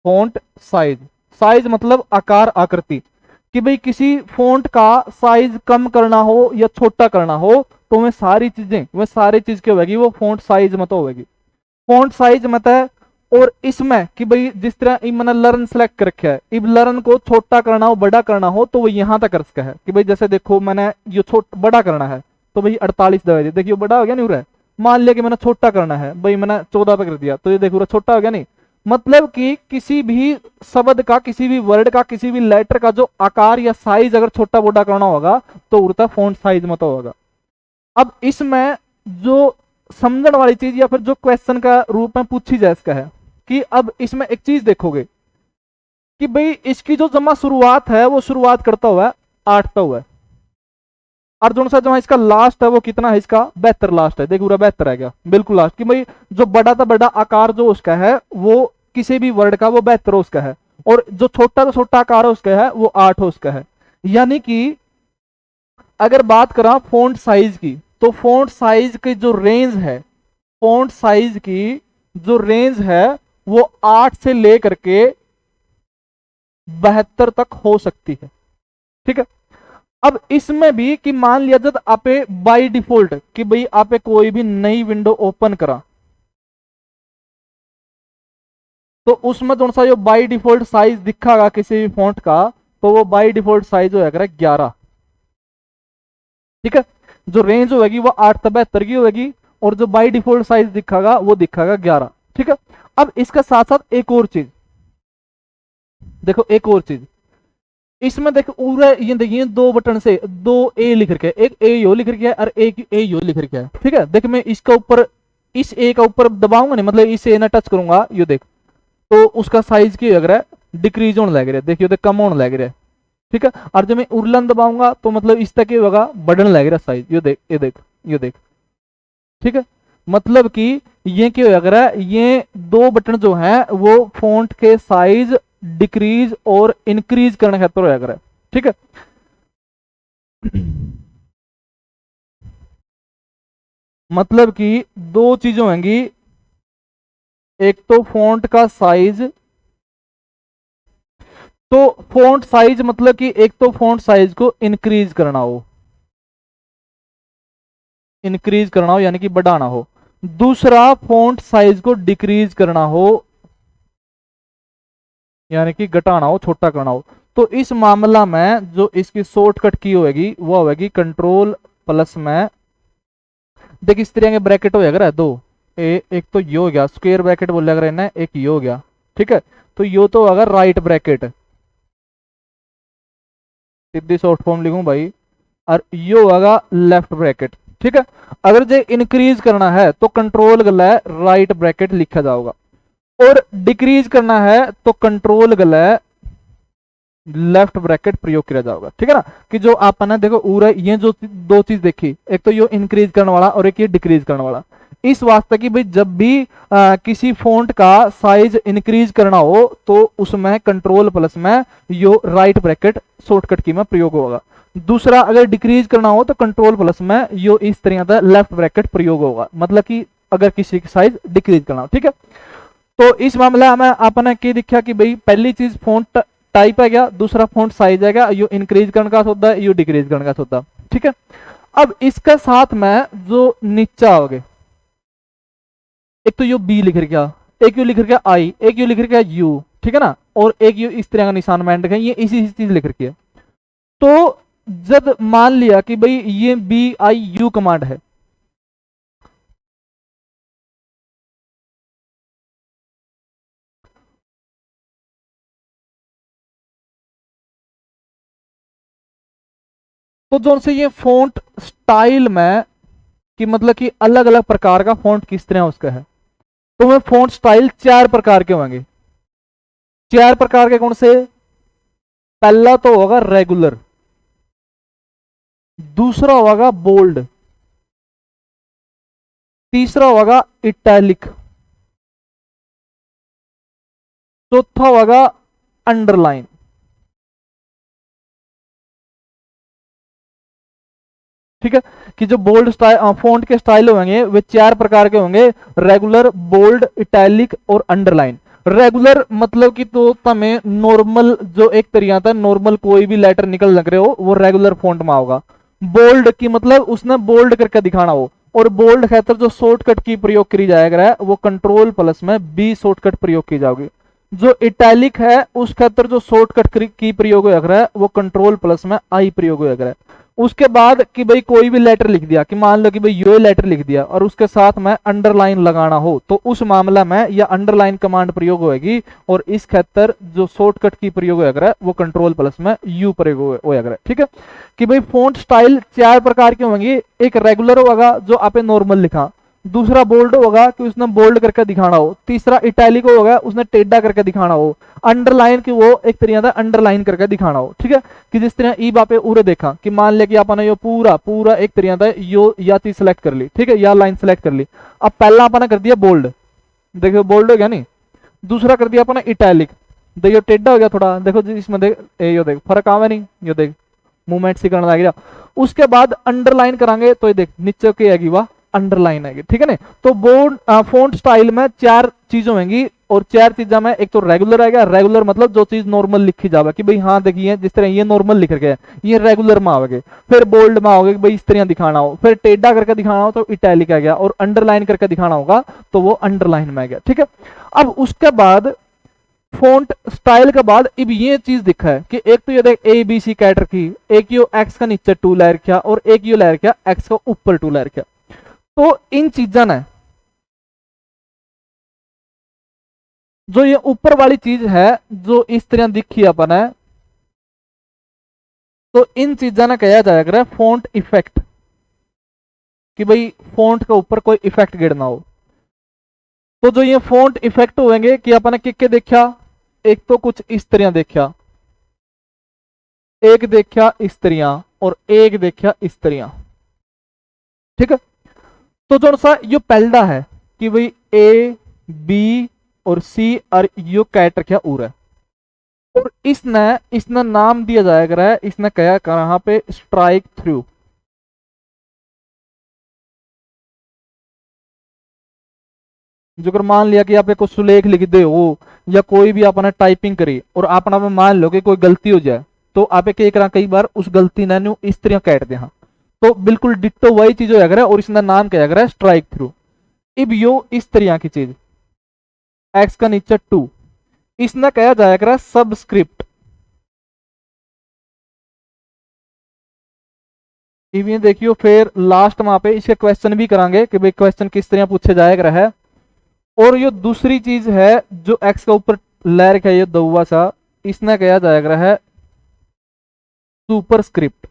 Font size, size मतलब आकार आकृति, कि भाई किसी फॉन्ट का साइज कम करना हो या छोटा करना हो तो वह सारी चीजें वह सारी चीज क्या होगी, वो फॉन्ट साइज मत होगी। फॉन्ट साइज मत है। और इसमें कि भाई जिस तरह मैंने लर्न सेलेक्ट कर रखा है, इब लर्न को छोटा करना हो बड़ा करना हो तो वो यहां तक कर सका है कि भाई जैसे देखो मैंने ये बड़ा करना है तो भाई 48 दे देखिए बड़ा हो गया नहीं, मान लिया कि मैंने छोटा करना है भाई मैंने 14 पे कर दिया तो ये देखो छोटा हो गया नहीं। मतलब कि किसी भी शब्द का, किसी भी वर्ड का, किसी भी लेटर का जो आकार या साइज अगर छोटा बड़ा करना होगा तो उड़ता फॉन्ट साइज मत होगा। अब इसमें जो समझण वाली चीज या फिर जो क्वेश्चन का रूप में पूछी जाए इसका है कि अब इसमें एक चीज देखोगे कि भाई इसकी जो जमा शुरुआत है वो शुरुआत करता हुआ है 8 पे हुआ है, और जो सा जमा इसका लास्ट है वो कितना है, इसका 72 लास्ट है। देखो 72 है क्या, बिल्कुल लास्ट कि भाई जो बड़ा था बड़ा आकार जो उसका है वो किसी भी वर्ड का वो 72 उसका है, और जो छोटा तो छोटा आकार उसका है वो 8 उसका है। यानी कि अगर बात करा फॉन्ट साइज की तो फॉन्ट साइज की जो रेंज है, फॉन्ट साइज की जो रेंज है वो 8 से लेकर के 72 तक हो सकती है, ठीक है। अब इसमें भी कि मान लिया जब आप बाय डिफॉल्ट कि भाई आप कोई भी नई विंडो ओपन करा तो उसमें जो सा जो बाय डिफॉल्ट साइज दिखागा किसी भी फॉन्ट का तो वो बाय डिफॉल्ट साइज होगा 11, ठीक है। जो रेंज होगी वो 8 से 72 की होगी, और जो बाय डिफॉल्ट साइज दिखागा वो दिखागा 11, ठीक है। अब इसके साथ साथ एक और चीज देखो, एक और चीज इसमें देखो पूरा ये देखिए दो बटन से दो ए लिख रखे है, एक ए यो लिख रखा है और एक ए यो लिख रखा है, ठीक है। देख मैं इसका ऊपर इस ए का ऊपर दबाऊंगा नहीं, मतलब इस ए ना टच करूंगा ये देख तो उसका साइज क्या लग रहा है, डिक्रीज होने लग रहा है, देखिए कम होने लग रहा है, ठीक है। और जब मैं उर्लन दबाऊंगा तो मतलब इस तक होगा बढ़ने लग रहा है साइज, ये देख ये देख ये देख, ठीक है। मतलब कि ये क्या लग रहा है, ये दो बटन जो है वो फॉन्ट के साइज डिक्रीज और इंक्रीज करने खातर होया करे, ठीक है। मतलब कि दो चीजें होंगी, एक तो फॉन्ट का साइज तो फॉन्ट साइज मतलब कि एक तो फॉन्ट साइज को इंक्रीज करना हो, इंक्रीज करना हो यानी कि बढ़ाना हो, दूसरा फॉन्ट साइज को डिक्रीज करना हो यानी कि घटाना हो, छोटा करना हो। तो इस मामला में जो इसकी शॉर्टकट की होगी वो होगी कंट्रोल प्लस में, देख इस तरह के ब्रैकेट हो जाएगा दो, एक तो ये हो गया स्क्वायर ब्रैकेट बोल अगर इन्हें, एक ये हो गया, ठीक है। तो ये तो अगर राइट ब्रैकेट, सीधी शॉर्ट फॉर्म लिखूं भाई, और ये होगा लेफ्ट ब्रैकेट, ठीक है। अगर जे इंक्रीज करना है तो कंट्रोल गला है राइट ब्रैकेट लिखा जाओगा, और डिक्रीज करना है तो कंट्रोल गला है लेफ्ट ब्रैकेट प्रयोग किया जाएगा, ठीक है ना। कि जो आपने देखो पूरा ये जो दो चीज देखी, एक तो ये इंक्रीज करने वाला और एक ये डिक्रीज करने वाला, इस वास्ते कि भाई जब भी किसी फॉन्ट का साइज इंक्रीज करना हो तो उसमें कंट्रोल प्लस में यो राइट ब्रैकेट शॉर्टकट की में प्रयोग होगा, दूसरा अगर डिक्रीज करना हो तो कंट्रोल प्लस में यो इस तरह का लेफ्ट ब्रैकेट प्रयोग होगा, मतलब कि अगर किसी की साइज डिक्रीज करना हो, ठीक है। तो इस मामले में आपने क्या दिखा कि भाई पहली चीज फॉन्ट टाइप है गया, दूसरा फॉन्ट साइज है गया, यू इंक्रीज करने का होता है, यू डिक्रीज करने का होता है, ठीक है। अब इसके साथ में जो नीचा हो गए, एक तो यू बी लिख गया, एक यू लिख गया आई, एक यू लिख गया यू, ठीक है ना, और एक यू इस तरह का निशान मैंड है, ये इसी चीज लिख रखी है। तो जब मान लिया कि भाई ये बी आई यू कमांड है, तो जो से ये फॉन्ट स्टाइल में कि मतलब कि अलग अलग प्रकार का फॉन्ट किस तरह उसका है, तो मैं फॉन्ट स्टाइल चार प्रकार के होंगे, चार प्रकार के कौन से, पहला तो होगा रेगुलर, दूसरा होगा बोल्ड, तीसरा होगा इटैलिक, चौथा होगा अंडरलाइन, ठीक है। कि जो बोल्ड स्टाइल फॉन्ट के स्टाइल होंगे वे चार प्रकार के होंगे, रेगुलर, बोल्ड, इटैलिक और अंडरलाइन। रेगुलर मतलब कि तो तमें नॉर्मल जो एक तरीका था नॉर्मल कोई भी लेटर निकल लग रहे हो वो रेगुलर फॉन्ट में होगा। बोल्ड की मतलब उसने बोल्ड करके दिखाना हो, और बोल्ड खातर जो शॉर्टकट की प्रयोग करी जाएगा वो कंट्रोल प्लस में बी शॉर्टकट प्रयोग की जाएगी। जो इटैलिक है उस खातर जो शॉर्टकट की प्रयोग हो वो कंट्रोल प्लस में आई प्रयोग हो। उसके बाद कि भाई कोई भी लेटर लिख दिया, कि मान लो कि भाई ये लेटर लिख दिया और उसके साथ में अंडरलाइन लगाना हो तो उस मामला में यह अंडरलाइन कमांड प्रयोग होगी, और इस खातर जो शॉर्टकट की प्रयोग होगा वो कंट्रोल प्लस में यू प्रयोग होगा, ठीक है। कि भाई फॉन्ट स्टाइल चार प्रकार के होंगे, एक रेगुलर होगा जो आपने नॉर्मल लिखा, दूसरा बोल्ड होगा कि उसने बोल्ड करके दिखाना हो, तीसरा इटैलिक होगा उसने टेढ़ा करके दिखाना हो, अंडरलाइन की वो एक तरीका था अंडरलाइन करके दिखाना हो, ठीक है। कि जिस तरह ई बापे उरे देखा कि मान लिया कि आपने यो पूरा पूरा एक तरीका था यो या चीज सेलेक्ट कर ली, ठीक है, या लाइन सेलेक्ट कर ली। अब पहला आपने कर दिया बोल्ड, देखो बोल्ड हो गया नहीं, दूसरा कर दिया अपना इटैलिक, देखो टेढ़ा हो गया थोड़ा, देखो इसमें देख यो देख फर्क आवे नहीं, यो देख मूवमेंट सी करने लग गया। उसके बाद अंडरलाइन करांगे तो ये देख नीचे की आएगी वाह अंडरलाइन आएगी, ठीक है ना। तो बोर्ड फॉन्ट स्टाइल में चार चीजें होंगी, और चार चीजा में एक तो रेगुलर आएगा, रेगुलर मतलब जो चीज नॉर्मल लिखी जावे कि भाई हाँ देखिए जिस तरह ये नॉर्मल लिख रखे ये रेगुलर में आओगे, फिर बोल्ड में आओगे भाई इस तरह दिखाना हो, फिर टेढ़ा करके दिखाना हो तो इटैलिक आ गया, और अंडरलाइन करके दिखाना होगा तो वो अंडरलाइन में आ गया, ठीक है। अब उसके बाद फॉन्ट स्टाइल के बाद अब ये चीज दिखा है कि एक तो ये देख ए बी सी कैटर की, एक यो एक्स का नीचे टू लायर किया और एक यो लायर किया एक्स का ऊपर टू लायर किया। तो इन चीजा ने जो ये ऊपर वाली चीज है जो इस तरह दिखी अपन है, तो इन चीजा ने कहा जाएगा फॉन्ट इफेक्ट, कि भाई फॉन्ट के ऊपर कोई इफेक्ट गिरना हो। तो जो ये फॉन्ट इफेक्ट होंगे कि अपन ने के देखा, एक तो कुछ इस तरह देखा, एक देखा इस तरह और एक देखा इस तरह, ठीक है। तो जो सा यो पहला है कि भाई ए बी और सी और यो कैट रखा उर है, और इसने इसने नाम दिया जाएगा, इसने कहा कहां पे स्ट्राइक थ्रू, जो अगर मान लिया कि आप एक सुलेख लिख दे हो या कोई भी आपने टाइपिंग करी और आपने में मान लो कि कोई गलती हो जाए, तो आप एक करा कई बार उस गलती ने इस तरह काट दे। हाँ, तो बिल्कुल डिट्टो वही चीज हो जाएगा और इसका नाम क्या जाएगा, स्ट्राइक थ्रू। इब यो इस तरह की चीज एक्स का नीचे 2, इसने कहा जाएगा सबस्क्रिप्ट। ये देखियो फिर लास्ट वहां पे इसके क्वेश्चन भी करांगे कि भाई क्वेश्चन किस तरह पूछे जाएगा है। और ये दूसरी चीज है जो एक्स के ऊपर लै रखा है ये दौआ सा, इसने कहा जाएगा है सुपरस्क्रिप्ट।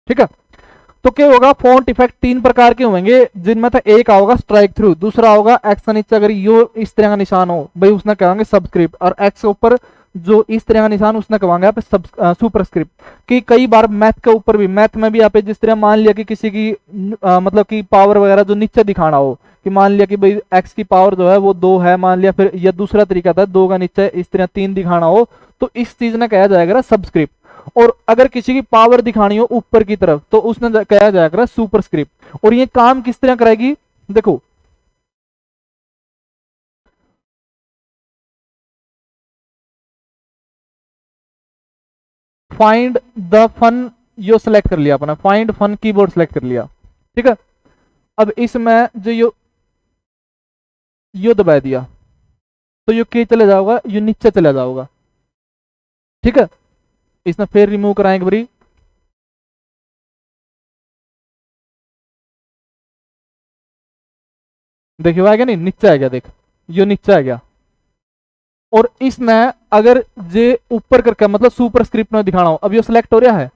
ठीक है, तो क्या होगा, फॉन्ट इफेक्ट 3 प्रकार के होंगे जिनमें तो एक होगा स्ट्राइक थ्रू, दूसरा होगा एक्स का नीचे अगर यो इस तरह का निशान हो भाई उसने कहेंगे सबस्क्रिप्ट, और एक्स के ऊपर जो इस तरह का निशान उसने कहेंगे आप सुपरस्क्रिप्ट। कि कई बार मैथ के ऊपर भी, मैथ में भी आप जिस तरह मान लिया कि किसी की मतलब कि पावर वगैरह जो नीचे दिखाना हो, कि मान लिया कि भाई एक्स की पावर जो है वो 2 है मान लिया, फिर यह दूसरा तरीका था 2 का नीचे इस तरह 3 दिखाना हो, तो इस चीज ने कहा जाएगा सबस्क्रिप्ट। और अगर किसी की पावर दिखानी हो ऊपर की तरफ तो उसने कहा जाएगा सुपरस्क्रिप्ट। और ये काम किस तरह करेगी, देखो फाइंड द फन यो सिलेक्ट कर लिया अपना, फाइंड फन कीबोर्ड सिलेक्ट कर लिया। ठीक है, अब इसमें जो यो दबा दिया तो यो के चले जाओगा, यो नीचे चला जाओगा। ठीक है, इसमें फिर रिमूव कराएंगे बरी, देखिए आ गया नहीं, नीचे आ गया, देख यो नीचे आ गया। और इसमें अगर जे ऊपर करके मतलब सुपर स्क्रिप्ट में दिखाना हो, अब ये सिलेक्ट हो रहा है,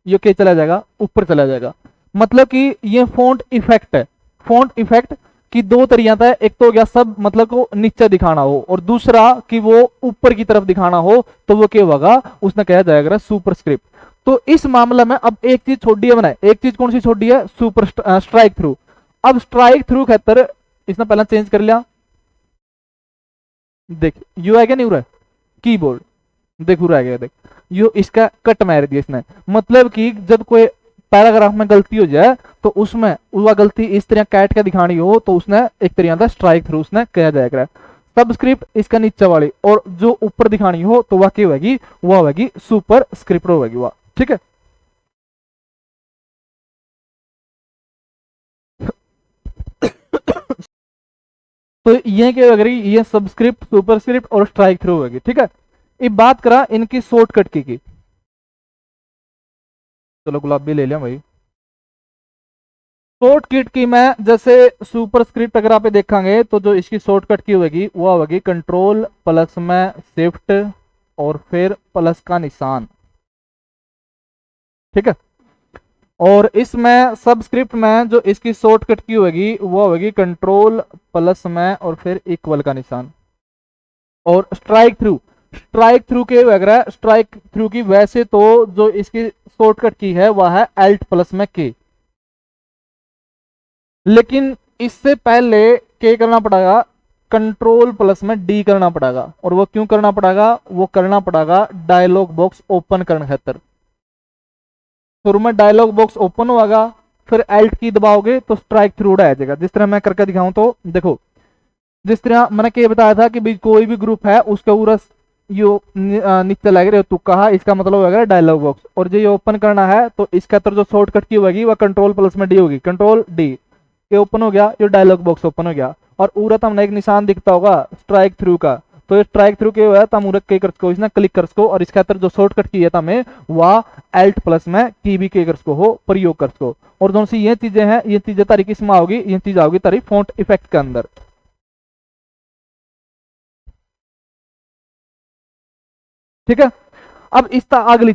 ये के चला जाएगा ऊपर चला जाएगा। मतलब कि ये फॉन्ट इफेक्ट है। फॉन्ट इफेक्ट की दो तरीका है, एक तो हो गया सब मतलब को नीचे दिखाना हो, और दूसरा कि वो ऊपर की तरफ दिखाना हो तो वो क्या होगा, उसने कहा जाएगा सुपर स्क्रिप्ट। तो इस मामले में अब एक चीज छोड़ दी है मैंने, एक चीज कौन सी छोड़ दी है, सुपर स्ट्राइक थ्रू। अब स्ट्राइक थ्रू खातर इसने पहला चेंज कर लिया, देख यू आ गया नहीं, उरा कीबोर्ड देख उरा गया, देख यू इसका कट मार दिया इसने। मतलब कि जब कोई पैराग्राफ में गलती हो जाए तो उसमें वह गलती इस तरह कैट के दिखानी हो तो उसने एक तरह का स्ट्राइक थ्रू उसने कहा जाएगा। सबस्क्रिप्ट इसका नीचे वाली, और जो ऊपर दिखानी हो तो वह क्या होगी, वह होगी सुपर स्क्रिप्ट होगी वह। ठीक है, तो ये क्या होगी, ये सबस्क्रिप्ट सुपरस्क्रिप्ट और स्ट्राइक थ्रू होगी। ठीक है, अब बात करा इनकी शॉर्टकट की। चलो गुलाबी ले लिया भाई। शॉर्टकट की मैं जैसे सुपरस्क्रिप्ट अगर आप देखेंगे तो जो इसकी शॉर्टकट की होगी वो होगी कंट्रोल प्लस में शिफ्ट और फिर प्लस का निशान। ठीक है, और इसमें सबस्क्रिप्ट में जो इसकी शॉर्टकट की होगी वो होगी कंट्रोल प्लस में और फिर इक्वल का निशान। और स्ट्राइक थ्रू, स्ट्राइक थ्रू के वगैरह, स्ट्राइक थ्रू की वैसे तो जो इसकी शॉर्टकट की है वह है एल्ट प्लस में के, लेकिन इससे पहले क्या करना पड़ेगा, कंट्रोल प्लस में डी करना पड़ेगा। और वो क्यों करना पड़ेगा, वो करना पड़ेगा डायलॉग बॉक्स ओपन करने खातर। शुरू में डायलॉग बॉक्स ओपन होगा, फिर एल्ट की दबाओगे तो स्ट्राइक थ्रू आ जाएगा। जिस तरह मैं करके दिखाऊं तो देखो, जिस तरह मैंने क्या बताया था कि भाई कोई भी ग्रुप है उसका पूरा यो नीचे लग रहे हो तुक्का, इसका मतलब होगा डायलॉग बॉक्स। और जो ये ओपन करना है तो इसका तरह जो शॉर्टकट की होगी वह कंट्रोल प्लस में डी होगी, कंट्रोल डी, ये ओपन हो गया, ये डायलॉग बॉक्स ओपन हो गया। और उरत हमने एक निशान दिखता होगा स्ट्राइक थ्रू का, तो ये स्ट्राइक थ्रू के हुआ तम उरत के कर सको, इसने क्लिक कर सको, और इसके अंदर जो शॉर्टकट की है तमें वह एल्ट प्लस में की भी के कर सको हो प्रयोग कर सको। और दोनों सी ये चीजें हैं, ये चीजें तारी किस में आओगी, ये चीज आओगी तारी फॉन्ट इफेक्ट के अंदर। ठीक है, अब इस अगली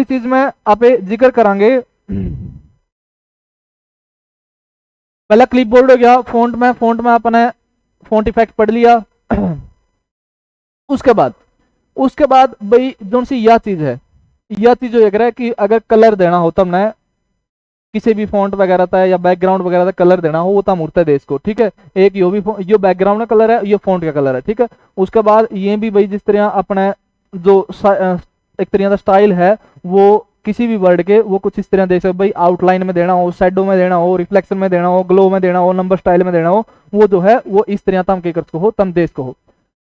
चीज में आप जिक्र करांगे। पहला क्लिपबोर्ड हो गया, फोंट में अपने फोंट इफेक्ट पढ़ लिया। उसके बाद भाई जो सी यह चीज है, यह चीज जो है कि अगर कलर देना हो तब ना किसी भी फॉन्ट वगैरह था या बैकग्राउंड वगैरह था कलर देना हो वो तब मूर्त है देश को। ठीक है, एक यो भी यो बैकग्राउंड का कलर है, ये फॉन्ट का कलर है। ठीक है, उसके बाद ये भी भाई जिस तरह अपने जो एक तरह का स्टाइल है वो किसी भी वर्ड के वो कुछ इस तरह देख सकते भाई, आउटलाइन में देना हो, शैडो में देना हो, रिफ्लेक्शन में देना हो, ग्लो में देना हो, नंबर स्टाइल में देना हो, वो जो है वो इस तरह तम के कर हो, तम देश को हो।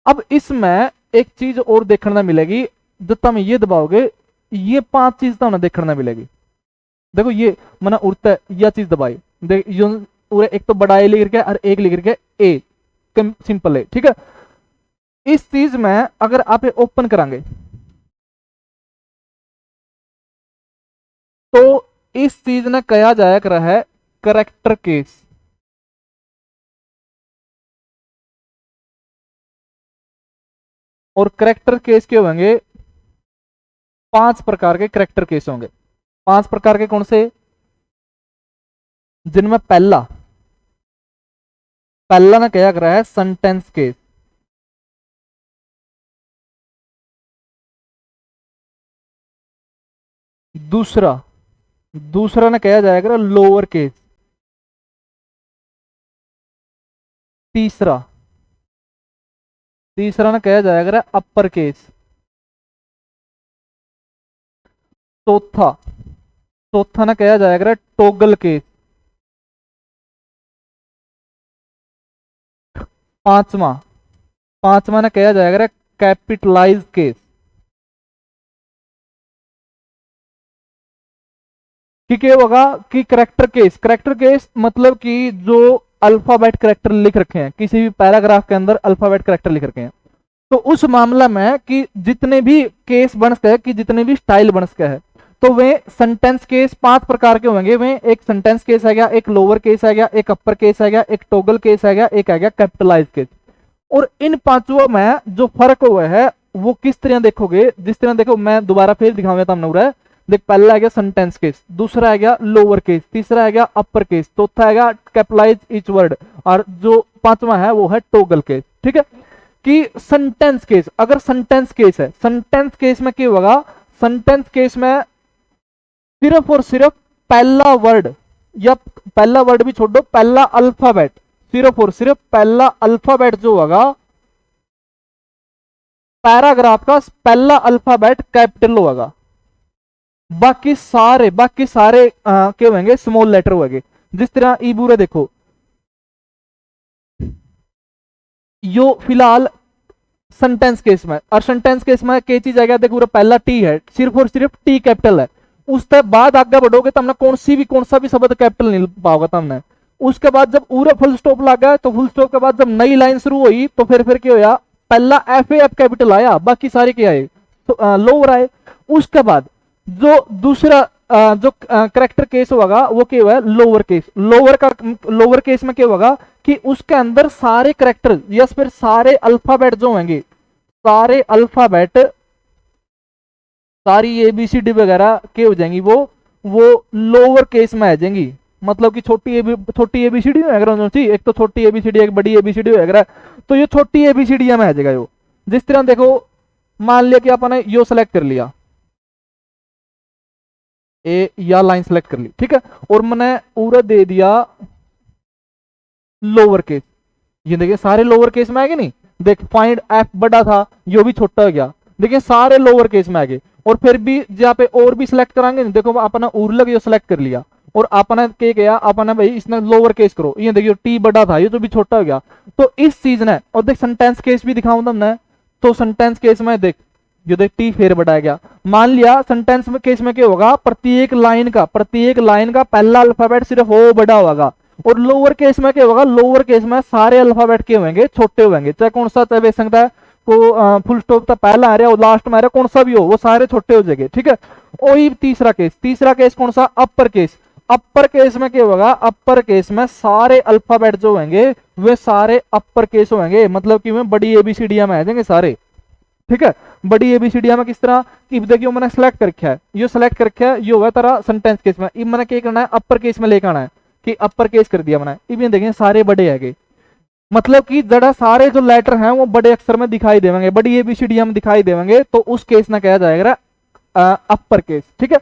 अब इसमें एक चीज और देखने मिलेगी, जो तुम ये दबाओगे ये 5 चीज तो देखने मिलेगी। देखो ये मैंने उड़ता यह चीज दबाई, देख एक तो बड़ा ए लिख के और एक लिख के ए, सिंपल है, ठीक है। इस चीज में अगर आप ओपन करांगे तो इस चीज ने कहा जाया कर है करेक्टर केस। और करेक्टर केस के होंगे 5 प्रकार के करेक्टर केस होंगे। 5 प्रकार के कौन से, जिनमें पहला ने क्या कर रहा है सेंटेंस केस। दूसरा ने कहा जाएगा लोअर केस। तीसरा ने कहा जाएगा अपर केस। चौथा ने कहा जाएगा टोगल केस। पांचवा ने कहा जाएगा कैपिटलाइज केस। कि क्या होगा कि करेक्टर केस मतलब कि जो अल्फाबेट करेक्टर लिख रखे हैं, किसी भी पैराग्राफ के अंदर अल्फाबेट करेक्टर लिख रखे हैं, तो उस मामला में कि जितने भी केस बन सके, कि जितने भी स्टाइल बन सके है, तो वे सेंटेंस केस 5 प्रकार के होंगे। वे एक सेंटेंस केस है गया, एक लोअर केस है गया, एक अपर केस है गया, एक टोगल केस है गया, एक है गया कैपिटलाइज केस। और इन पांचों में जो फर्क हुआ है वो किस तरह देखोगे, जिस तरह देखो मैं दोबारा फिर दिखाऊंगा तुमने। देख पहला आ गया सेंटेंस केस, दूसरा आ गया लोअर केस, तीसरा आ गया अपर केस, चौथा आ गया कैपिटलाइज ईच वर्ड, और जो पांचवा है वो है टोगल केस। ठीक है कि सेंटेंस केस, अगर सेंटेंस केस है, सेंटेंस केस में क्या होगा, सेंटेंस केस में सिर्फ और सिर्फ पहला वर्ड, या पहला वर्ड भी छोड़ दो, पहला अल्फाबेट, सिर्फ और सिर्फ पहला अल्फाबेट जो होगा पैराग्राफ का पहला अल्फाबेट कैपिटल होगा, बाकी सारे क्या होंगे स्मॉल लेटर होंगे। जिस तरह ई पूरा देखो, यो फिलहाल सेंटेंस केस में, और सेंटेंस केस में क्या चीज आएगा, देखो पहला टी है, सिर्फ और सिर्फ टी कैपिटल है। उसके बाद आगे बढ़ोगे तुमने कौन सा भी शब्द कैपिटल नहीं पाओगे तुमने। उसके बाद जब पूरा फुल स्टॉप लगा, तो फुल स्टॉप के बाद जब नई लाइन शुरू हुई तो फिर क्या होया, पहला एफ कैपिटल आया, बाकी सारे क्या आए तो लोअर आए। उसके बाद जो दूसरा जो करेक्टर केस होगा वो क्या हुआ, लोअर केस। लोअर केस में क्या होगा कि उसके अंदर सारे करेक्टर या फिर सारे अल्फाबेट जो होंगे, सारे अल्फाबेट, सारी एबीसीडी वगैरह क्या हो जाएंगी, वो लोअर केस में आ जाएंगी। मतलब कि छोटी एबीसीडी होगा, एक तो छोटी एबीसीडी एक बड़ी एबीसीडी होगा, तो ये छोटी एबीसीडी में आ जाएगा। यो जिस तरह देखो, मान लिया कि आपने यो सेलेक्ट कर लिया, ए या लाइन सेलेक्ट कर ली, ठीक है, और मैंने पूरा दे दिया लोअर केस। ये देखिए सारे लोअर केस में आ गए, नहीं देख फाइंड एफ बड़ा था, यो भी छोटा हो गया, देखिए सारे लोअर केस में आ गए। और फिर भी जहाँ पे और भी सिलेक्ट कराएंगे, देखो अपना उर्लग यो सिलेक्ट कर लिया, और आपने क्या किया, आपने भाई इसने लोअर केस करो, ये देखिए टी बड़ा था, ये तो भी छोटा हो गया। तो इस चीज ने, और देख सेंटेंस केस भी दिखाऊं तुमने, तो सेंटेंस केस में देख जो देख टी फेर बढ़ाया गया। मान लिया सेंटेंस में केस में क्या होगा, प्रत्येक लाइन का पहला अल्फाबेट सिर्फ वो बड़ा होगा, और लोअर केस में क्या होगा, लोअर केस में सारे अल्फाबेट के होंगे छोटे होंगे, चाहे कौन सा, चाहे बेच सकता है को फुल स्टॉप तो पहला आ रहा है और लास्ट में आ रहा है, कौन सा भी हो वो सारे छोटे हो जाएंगे। ठीक है, वही तीसरा केस कौन सा, अपर केस। अपर केस में क्या होगा, अपर केस में सारे अल्फाबेट जो होंगे वे सारे अपर केस होंगे, मतलब कि वे बड़ी एबीसीडिया में आ जाएंगे सारे। ठीक है, बड़ी एबीसीडिया में किस तरह कि देखिए मैंने सेलेक्ट कर रखा है, ये सेलेक्ट कर रखा है, ये होगा तेरा सेंटेंस केस में। अब मैंने क्या करना है, अपर केस में लेकर आना है, कि अपर केस कर दिया मैंने। अब देखिए सारे बड़े है, मतलब कि जरा सारे जो लेटर हैं वो बड़े अक्षर में दिखाई देंगे, बड़ी एबीसीडी में दिखाई देंगे, तो उस केस ना कहा जाएगा अपर केस। ठीक है,